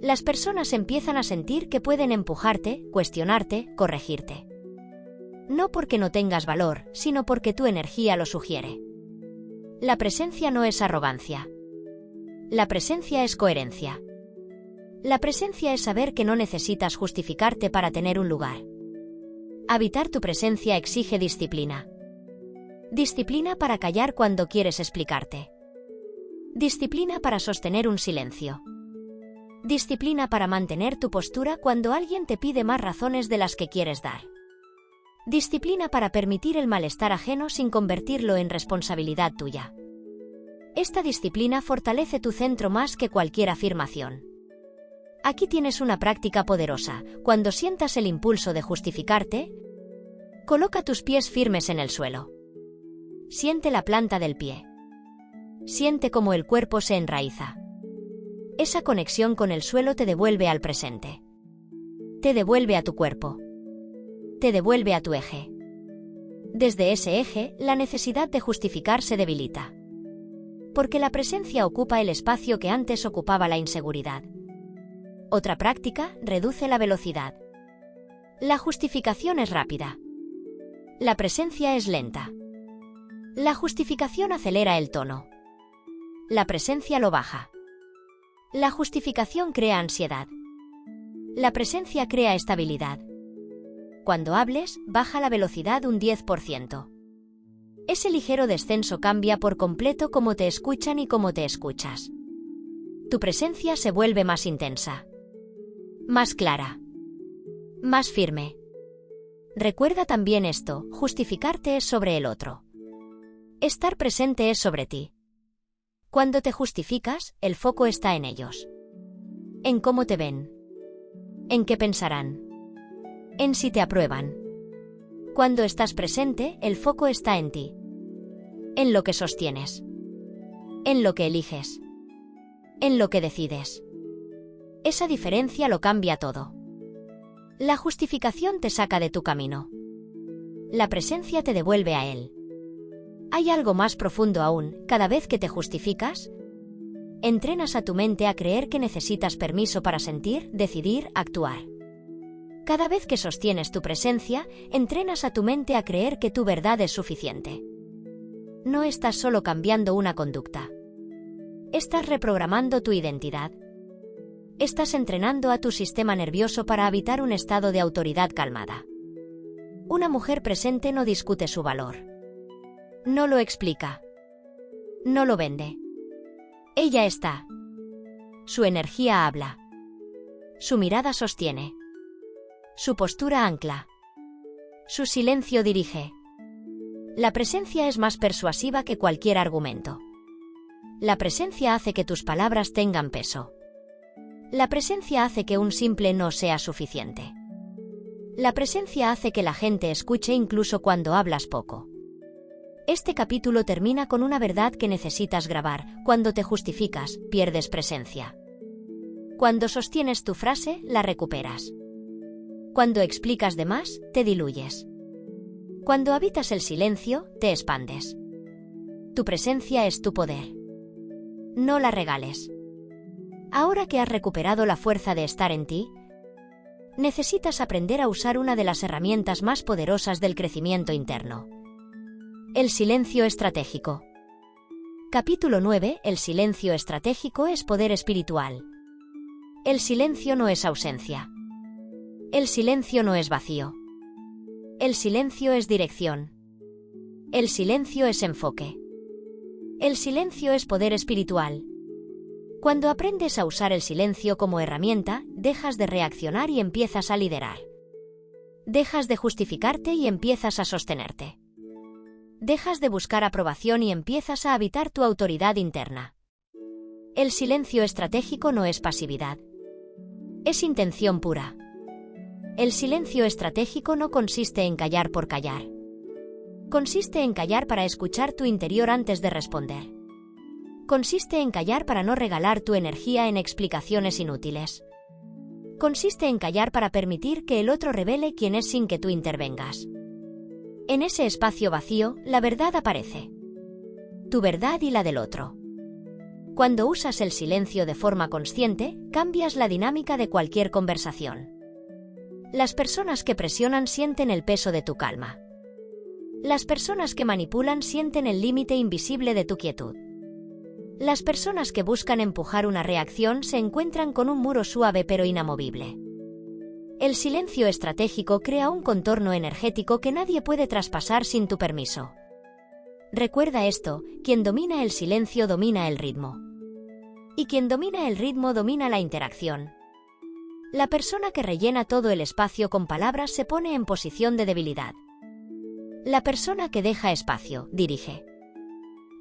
Las personas empiezan a sentir que pueden empujarte, cuestionarte, corregirte. No porque no tengas valor, sino porque tu energía lo sugiere. La presencia no es arrogancia. La presencia es coherencia. La presencia es saber que no necesitas justificarte para tener un lugar. Habitar tu presencia exige disciplina. Disciplina para callar cuando quieres explicarte. Disciplina para sostener un silencio. Disciplina para mantener tu postura cuando alguien te pide más razones de las que quieres dar. Disciplina para permitir el malestar ajeno sin convertirlo en responsabilidad tuya. Esta disciplina fortalece tu centro más que cualquier afirmación. Aquí tienes una práctica poderosa. Cuando sientas el impulso de justificarte, coloca tus pies firmes en el suelo. Siente la planta del pie. Siente cómo el cuerpo se enraiza. Esa conexión con el suelo te devuelve al presente. Te devuelve a tu cuerpo. Te devuelve a tu eje. Desde ese eje, la necesidad de justificar se debilita. Porque la presencia ocupa el espacio que antes ocupaba la inseguridad. Otra práctica reduce la velocidad. La justificación es rápida. La presencia es lenta. La justificación acelera el tono. La presencia lo baja. La justificación crea ansiedad. La presencia crea estabilidad. Cuando hables, baja la velocidad un 10%. Ese ligero descenso cambia por completo cómo te escuchan y cómo te escuchas. Tu presencia se vuelve más intensa. Más clara. Más firme. Recuerda también esto, justificarte es sobre el otro. Estar presente es sobre ti. Cuando te justificas, el foco está en ellos. En cómo te ven. En qué pensarán. En si te aprueban. Cuando estás presente, el foco está en ti. En lo que sostienes. En lo que eliges. En lo que decides. Esa diferencia lo cambia todo. La justificación te saca de tu camino. La presencia te devuelve a él. Hay algo más profundo aún. Cada vez que te justificas, entrenas a tu mente a creer que necesitas permiso para sentir, decidir, actuar. Cada vez que sostienes tu presencia, entrenas a tu mente a creer que tu verdad es suficiente. No estás solo cambiando una conducta. Estás reprogramando tu identidad. Estás entrenando a tu sistema nervioso para habitar un estado de autoridad calmada. Una mujer presente no discute su valor. No lo explica. No lo vende. Ella está. Su energía habla. Su mirada sostiene. Su postura ancla. Su silencio dirige. La presencia es más persuasiva que cualquier argumento. La presencia hace que tus palabras tengan peso. La presencia hace que un simple no sea suficiente. La presencia hace que la gente escuche incluso cuando hablas poco. Este capítulo termina con una verdad que necesitas grabar. Cuando te justificas, pierdes presencia. Cuando sostienes tu frase, la recuperas. Cuando explicas de más, te diluyes. Cuando habitas el silencio, te expandes. Tu presencia es tu poder. No la regales. Ahora que has recuperado la fuerza de estar en ti, necesitas aprender a usar una de las herramientas más poderosas del crecimiento interno. El silencio estratégico. Capítulo 9. El silencio estratégico es poder espiritual. El silencio no es ausencia. El silencio no es vacío. El silencio es dirección. El silencio es enfoque. El silencio es poder espiritual. Cuando aprendes a usar el silencio como herramienta, dejas de reaccionar y empiezas a liderar. Dejas de justificarte y empiezas a sostenerte. Dejas de buscar aprobación y empiezas a habitar tu autoridad interna. El silencio estratégico no es pasividad. Es intención pura. El silencio estratégico no consiste en callar por callar. Consiste en callar para escuchar tu interior antes de responder. Consiste en callar para no regalar tu energía en explicaciones inútiles. Consiste en callar para permitir que el otro revele quién es sin que tú intervengas. En ese espacio vacío, la verdad aparece. Tu verdad y la del otro. Cuando usas el silencio de forma consciente, cambias la dinámica de cualquier conversación. Las personas que presionan sienten el peso de tu calma. Las personas que manipulan sienten el límite invisible de tu quietud. Las personas que buscan empujar una reacción se encuentran con un muro suave pero inamovible. El silencio estratégico crea un contorno energético que nadie puede traspasar sin tu permiso. Recuerda esto: quien domina el silencio domina el ritmo. Y quien domina el ritmo domina la interacción. La persona que rellena todo el espacio con palabras se pone en posición de debilidad. La persona que deja espacio, dirige.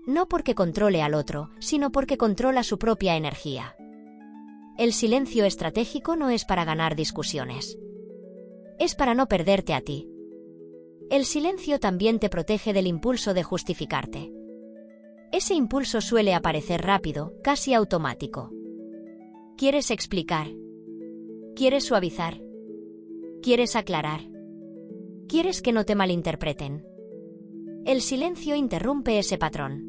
No porque controle al otro, sino porque controla su propia energía. El silencio estratégico no es para ganar discusiones. Es para no perderte a ti. El silencio también te protege del impulso de justificarte. Ese impulso suele aparecer rápido, casi automático. ¿Quieres explicar? ¿Quieres suavizar? ¿Quieres aclarar? ¿Quieres que no te malinterpreten? El silencio interrumpe ese patrón.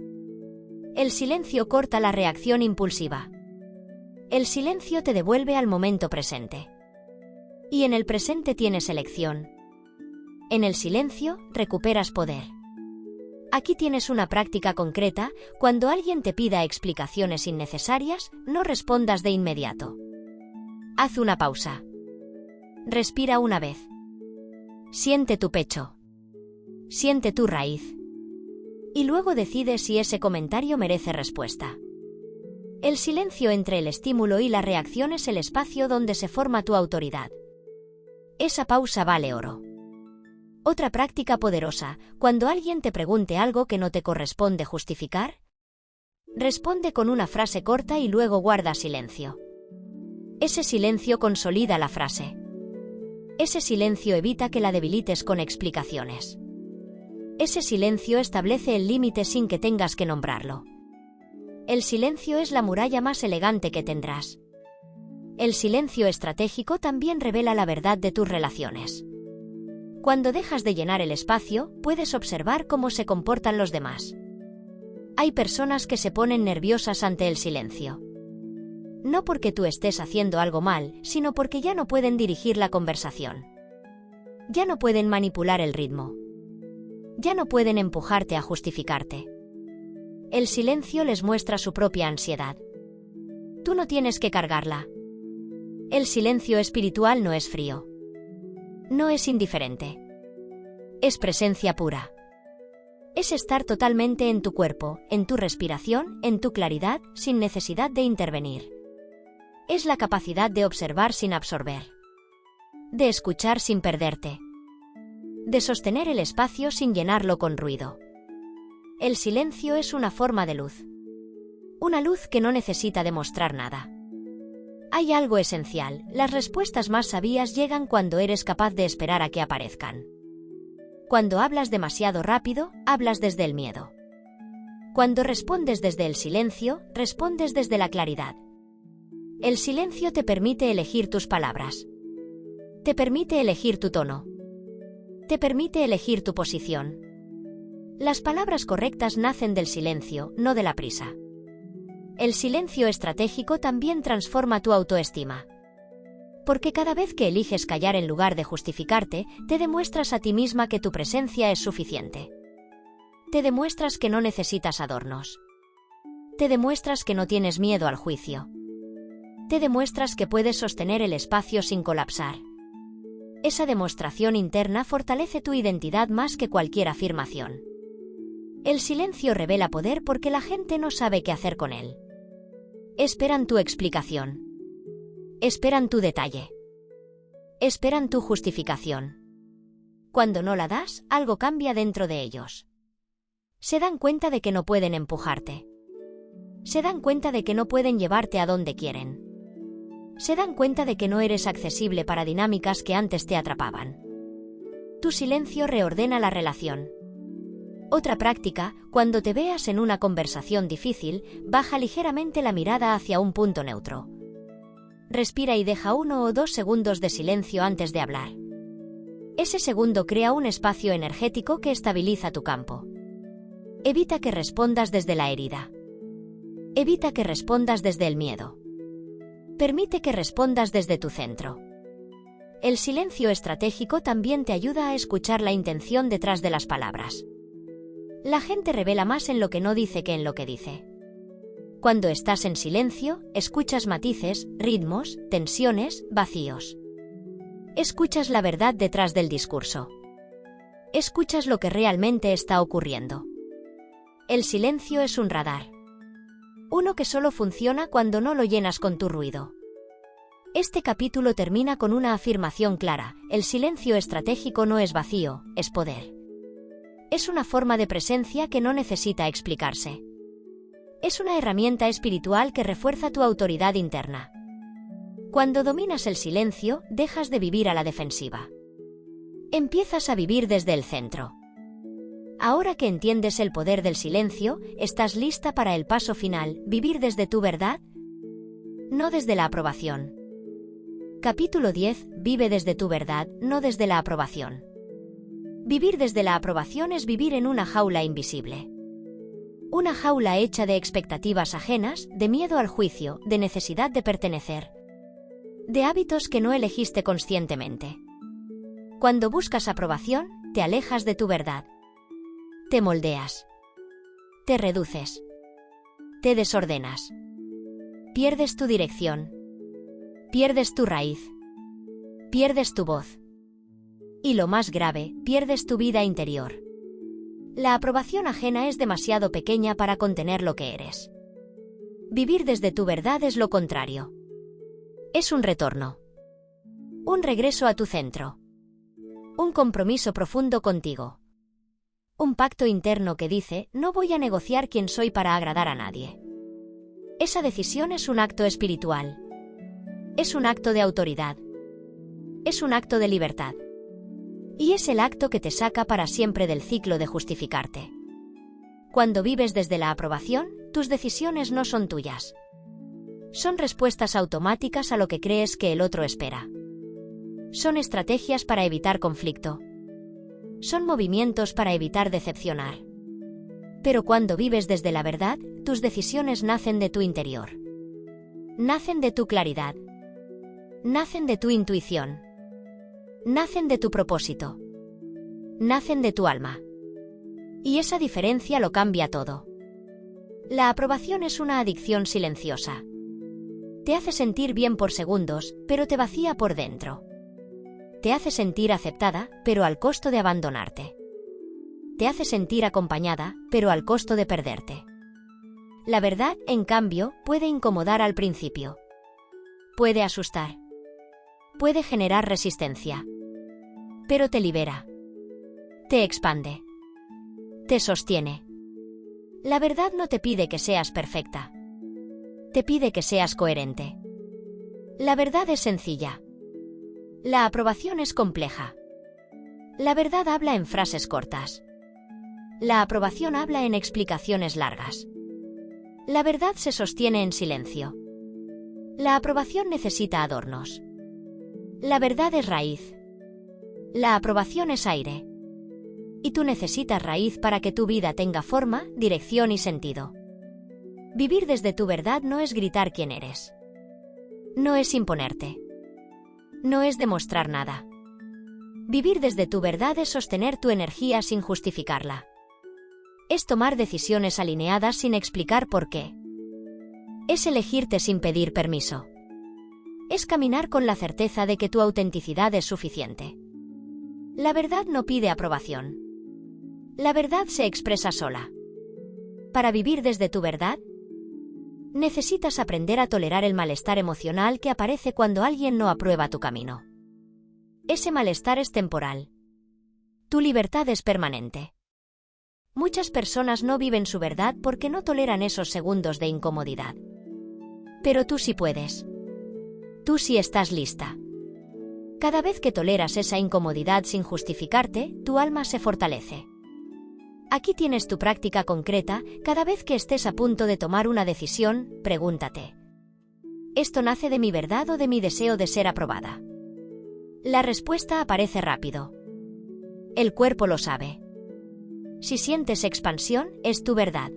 El silencio corta la reacción impulsiva. El silencio te devuelve al momento presente. Y en el presente tienes elección. En el silencio, recuperas poder. Aquí tienes una práctica concreta: cuando alguien te pida explicaciones innecesarias, no respondas de inmediato. Haz una pausa. Respira una vez. Siente tu pecho. Siente tu raíz. Y luego decide si ese comentario merece respuesta. El silencio entre el estímulo y la reacción es el espacio donde se forma tu autoridad. Esa pausa vale oro. Otra práctica poderosa: cuando alguien te pregunte algo que no te corresponde justificar, responde con una frase corta y luego guarda silencio. Ese silencio consolida la frase. Ese silencio evita que la debilites con explicaciones. Ese silencio establece el límite sin que tengas que nombrarlo. El silencio es la muralla más elegante que tendrás. El silencio estratégico también revela la verdad de tus relaciones. Cuando dejas de llenar el espacio, puedes observar cómo se comportan los demás. Hay personas que se ponen nerviosas ante el silencio. No porque tú estés haciendo algo mal, sino porque ya no pueden dirigir la conversación. Ya no pueden manipular el ritmo. Ya no pueden empujarte a justificarte. El silencio les muestra su propia ansiedad. Tú no tienes que cargarla. El silencio espiritual no es frío. No es indiferente. Es presencia pura. Es estar totalmente en tu cuerpo, en tu respiración, en tu claridad, sin necesidad de intervenir. Es la capacidad de observar sin absorber. De escuchar sin perderte. De sostener el espacio sin llenarlo con ruido. El silencio es una forma de luz. Una luz que no necesita demostrar nada. Hay algo esencial, las respuestas más sabias llegan cuando eres capaz de esperar a que aparezcan. Cuando hablas demasiado rápido, hablas desde el miedo. Cuando respondes desde el silencio, respondes desde la claridad. El silencio te permite elegir tus palabras. Te permite elegir tu tono. Te permite elegir tu posición. Las palabras correctas nacen del silencio, no de la prisa. El silencio estratégico también transforma tu autoestima. Porque cada vez que eliges callar en lugar de justificarte, te demuestras a ti misma que tu presencia es suficiente. Te demuestras que no necesitas adornos. Te demuestras que no tienes miedo al juicio. Te demuestras que puedes sostener el espacio sin colapsar. Esa demostración interna fortalece tu identidad más que cualquier afirmación. El silencio revela poder porque la gente no sabe qué hacer con él. Esperan tu explicación. Esperan tu detalle. Esperan tu justificación. Cuando no la das, algo cambia dentro de ellos. Se dan cuenta de que no pueden empujarte. Se dan cuenta de que no pueden llevarte a donde quieren. Se dan cuenta de que no eres accesible para dinámicas que antes te atrapaban. Tu silencio reordena la relación. Otra práctica, cuando te veas en una conversación difícil, baja ligeramente la mirada hacia un punto neutro. Respira y deja 1 o 2 segundos de silencio antes de hablar. Ese segundo crea un espacio energético que estabiliza tu campo. Evita que respondas desde la herida. Evita que respondas desde el miedo. Permite que respondas desde tu centro. El silencio estratégico también te ayuda a escuchar la intención detrás de las palabras. La gente revela más en lo que no dice que en lo que dice. Cuando estás en silencio, escuchas matices, ritmos, tensiones, vacíos. Escuchas la verdad detrás del discurso. Escuchas lo que realmente está ocurriendo. El silencio es un radar. Uno que solo funciona cuando no lo llenas con tu ruido. Este capítulo termina con una afirmación clara: el silencio estratégico no es vacío, es poder. Es una forma de presencia que no necesita explicarse. Es una herramienta espiritual que refuerza tu autoridad interna. Cuando dominas el silencio, dejas de vivir a la defensiva. Empiezas a vivir desde el centro. Ahora que entiendes el poder del silencio, ¿estás lista para el paso final, vivir desde tu verdad? No desde la aprobación. Capítulo 10. Vive desde tu verdad, no desde la aprobación. Vivir desde la aprobación es vivir en una jaula invisible. Una jaula hecha de expectativas ajenas, de miedo al juicio, de necesidad de pertenecer. De hábitos que no elegiste conscientemente. Cuando buscas aprobación, te alejas de tu verdad. Te moldeas. Te reduces. Te desordenas. Pierdes tu dirección. Pierdes tu raíz. Pierdes tu voz. Y lo más grave, pierdes tu vida interior. La aprobación ajena es demasiado pequeña para contener lo que eres. Vivir desde tu verdad es lo contrario. Es un retorno. Un regreso a tu centro. Un compromiso profundo contigo. Un pacto interno que dice: no voy a negociar quién soy para agradar a nadie. Esa decisión es un acto espiritual. Es un acto de autoridad. Es un acto de libertad. Y es el acto que te saca para siempre del ciclo de justificarte. Cuando vives desde la aprobación, tus decisiones no son tuyas. Son respuestas automáticas a lo que crees que el otro espera. Son estrategias para evitar conflicto. Son movimientos para evitar decepcionar. Pero cuando vives desde la verdad, tus decisiones nacen de tu interior. Nacen de tu claridad. Nacen de tu intuición. Nacen de tu propósito. Nacen de tu alma. Y esa diferencia lo cambia todo. La aprobación es una adicción silenciosa. Te hace sentir bien por segundos, pero te vacía por dentro. Te hace sentir aceptada, pero al costo de abandonarte. Te hace sentir acompañada, pero al costo de perderte. La verdad, en cambio, puede incomodar al principio. Puede asustar. Puede generar resistencia. Pero te libera. Te expande. Te sostiene. La verdad no te pide que seas perfecta. Te pide que seas coherente. La verdad es sencilla. La aprobación es compleja. La verdad habla en frases cortas. La aprobación habla en explicaciones largas. La verdad se sostiene en silencio. La aprobación necesita adornos. La verdad es raíz. La aprobación es aire. Y tú necesitas raíz para que tu vida tenga forma, dirección y sentido. Vivir desde tu verdad no es gritar quién eres. No es imponerte. No es demostrar nada. Vivir desde tu verdad es sostener tu energía sin justificarla. Es tomar decisiones alineadas sin explicar por qué. Es elegirte sin pedir permiso. Es caminar con la certeza de que tu autenticidad es suficiente. La verdad no pide aprobación. La verdad se expresa sola. Para vivir desde tu verdad, necesitas aprender a tolerar el malestar emocional que aparece cuando alguien no aprueba tu camino. Ese malestar es temporal. Tu libertad es permanente. Muchas personas no viven su verdad porque no toleran esos segundos de incomodidad. Pero tú sí puedes. Tú sí estás lista. Cada vez que toleras esa incomodidad sin justificarte, tu alma se fortalece. Aquí tienes tu práctica concreta. Cada vez que estés a punto de tomar una decisión, pregúntate: ¿esto nace de mi verdad o de mi deseo de ser aprobada? La respuesta aparece rápido. El cuerpo lo sabe. Si sientes expansión, es tu verdad.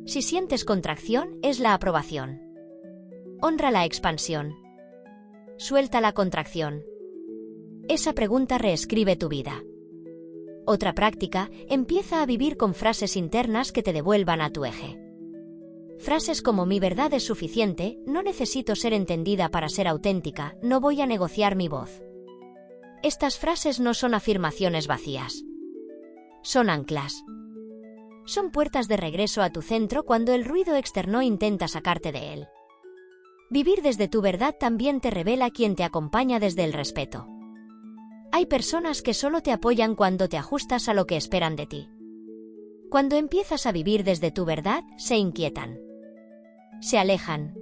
Si sientes contracción, es la aprobación. Honra la expansión. Suelta la contracción. Esa pregunta reescribe tu vida. Otra práctica, empieza a vivir con frases internas que te devuelvan a tu eje. Frases como: mi verdad es suficiente, no necesito ser entendida para ser auténtica, no voy a negociar mi voz. Estas frases no son afirmaciones vacías. Son anclas. Son puertas de regreso a tu centro cuando el ruido externo intenta sacarte de él. Vivir desde tu verdad también te revela quién te acompaña desde el respeto. Hay personas que solo te apoyan cuando te ajustas a lo que esperan de ti. Cuando empiezas a vivir desde tu verdad, se inquietan. Se alejan.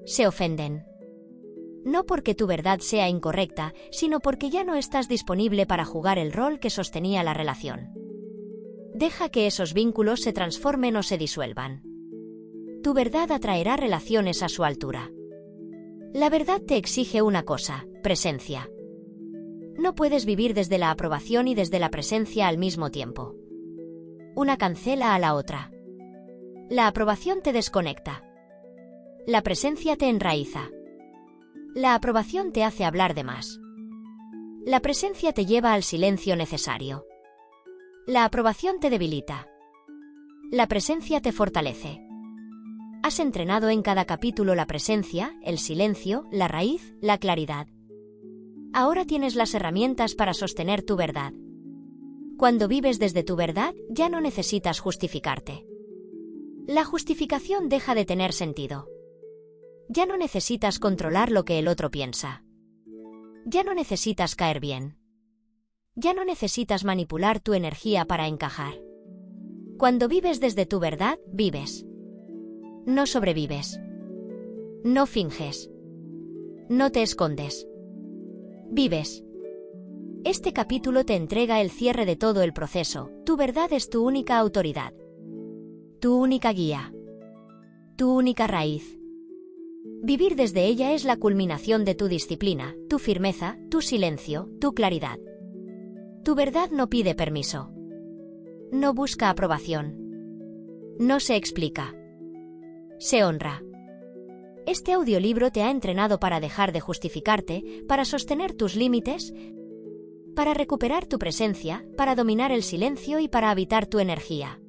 Se ofenden. No porque tu verdad sea incorrecta, sino porque ya no estás disponible para jugar el rol que sostenía la relación. Deja que esos vínculos se transformen o se disuelvan. Tu verdad atraerá relaciones a su altura. La verdad te exige una cosa: presencia. No puedes vivir desde la aprobación y desde la presencia al mismo tiempo. Una cancela a la otra. La aprobación te desconecta. La presencia te enraiza. La aprobación te hace hablar de más. La presencia te lleva al silencio necesario. La aprobación te debilita. La presencia te fortalece. Has entrenado en cada capítulo la presencia, el silencio, la raíz, la claridad. Ahora tienes las herramientas para sostener tu verdad. Cuando vives desde tu verdad, ya no necesitas justificarte. La justificación deja de tener sentido. Ya no necesitas controlar lo que el otro piensa. Ya no necesitas caer bien. Ya no necesitas manipular tu energía para encajar. Cuando vives desde tu verdad, vives. No sobrevives. No finges. No te escondes. Vives. Este capítulo te entrega el cierre de todo el proceso. Tu verdad es tu única autoridad. Tu única guía. Tu única raíz. Vivir desde ella es la culminación de tu disciplina, tu firmeza, tu silencio, tu claridad. Tu verdad no pide permiso. No busca aprobación. No se explica. Se honra. Este audiolibro te ha entrenado para dejar de justificarte, para sostener tus límites, para recuperar tu presencia, para dominar el silencio y para habitar tu energía.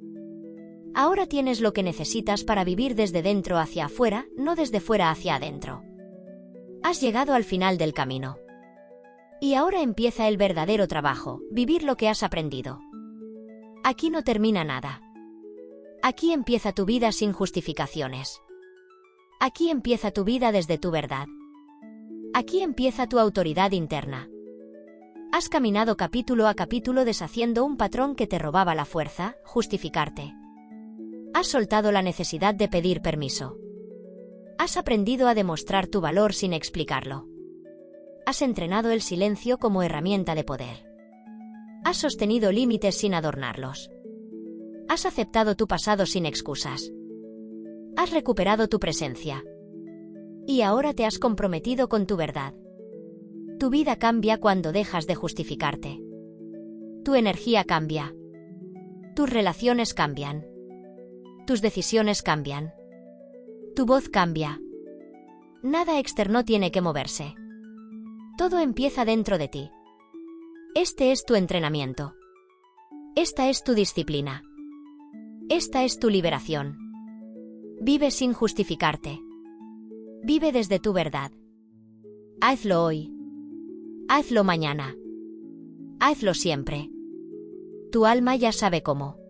Ahora tienes lo que necesitas para vivir desde dentro hacia afuera, no desde fuera hacia adentro. Has llegado al final del camino. Y ahora empieza el verdadero trabajo, vivir lo que has aprendido. Aquí no termina nada. Aquí empieza tu vida sin justificaciones. Aquí empieza tu vida desde tu verdad. Aquí empieza tu autoridad interna. Has caminado capítulo a capítulo deshaciendo un patrón que te robaba la fuerza, justificarte. Has soltado la necesidad de pedir permiso. Has aprendido a demostrar tu valor sin explicarlo. Has entrenado el silencio como herramienta de poder. Has sostenido límites sin adornarlos. Has aceptado tu pasado sin excusas. Has recuperado tu presencia. Y ahora te has comprometido con tu verdad. Tu vida cambia cuando dejas de justificarte. Tu energía cambia. Tus relaciones cambian. Tus decisiones cambian. Tu voz cambia. Nada externo tiene que moverse. Todo empieza dentro de ti. Este es tu entrenamiento. Esta es tu disciplina. Esta es tu liberación. Vive sin justificarte. Vive desde tu verdad. Hazlo hoy. Hazlo mañana. Hazlo siempre. Tu alma ya sabe cómo.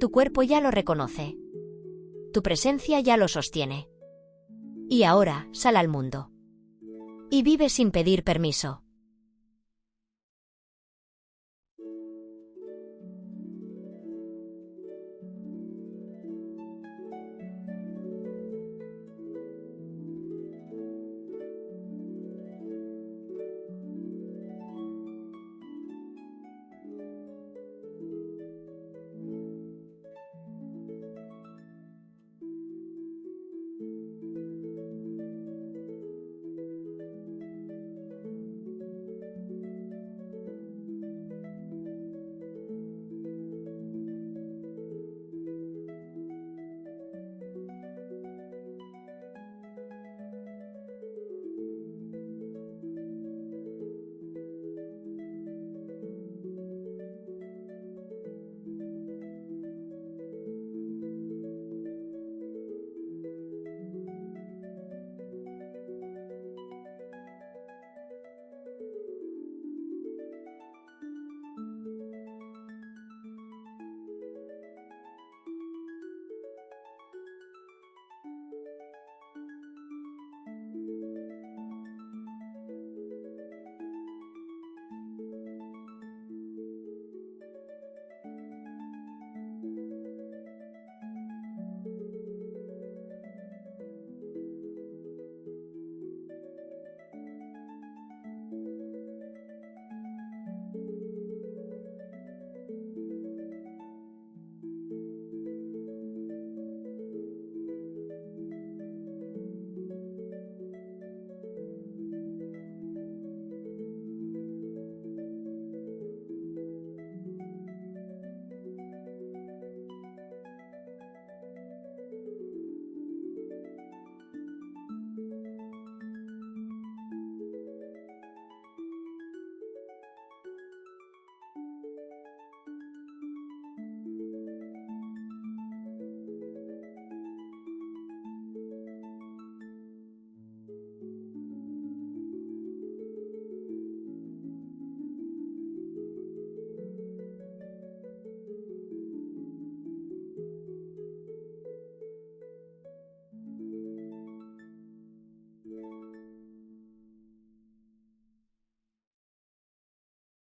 Tu cuerpo ya lo reconoce. Tu presencia ya lo sostiene. Y ahora, sal al mundo. Y vive sin pedir permiso.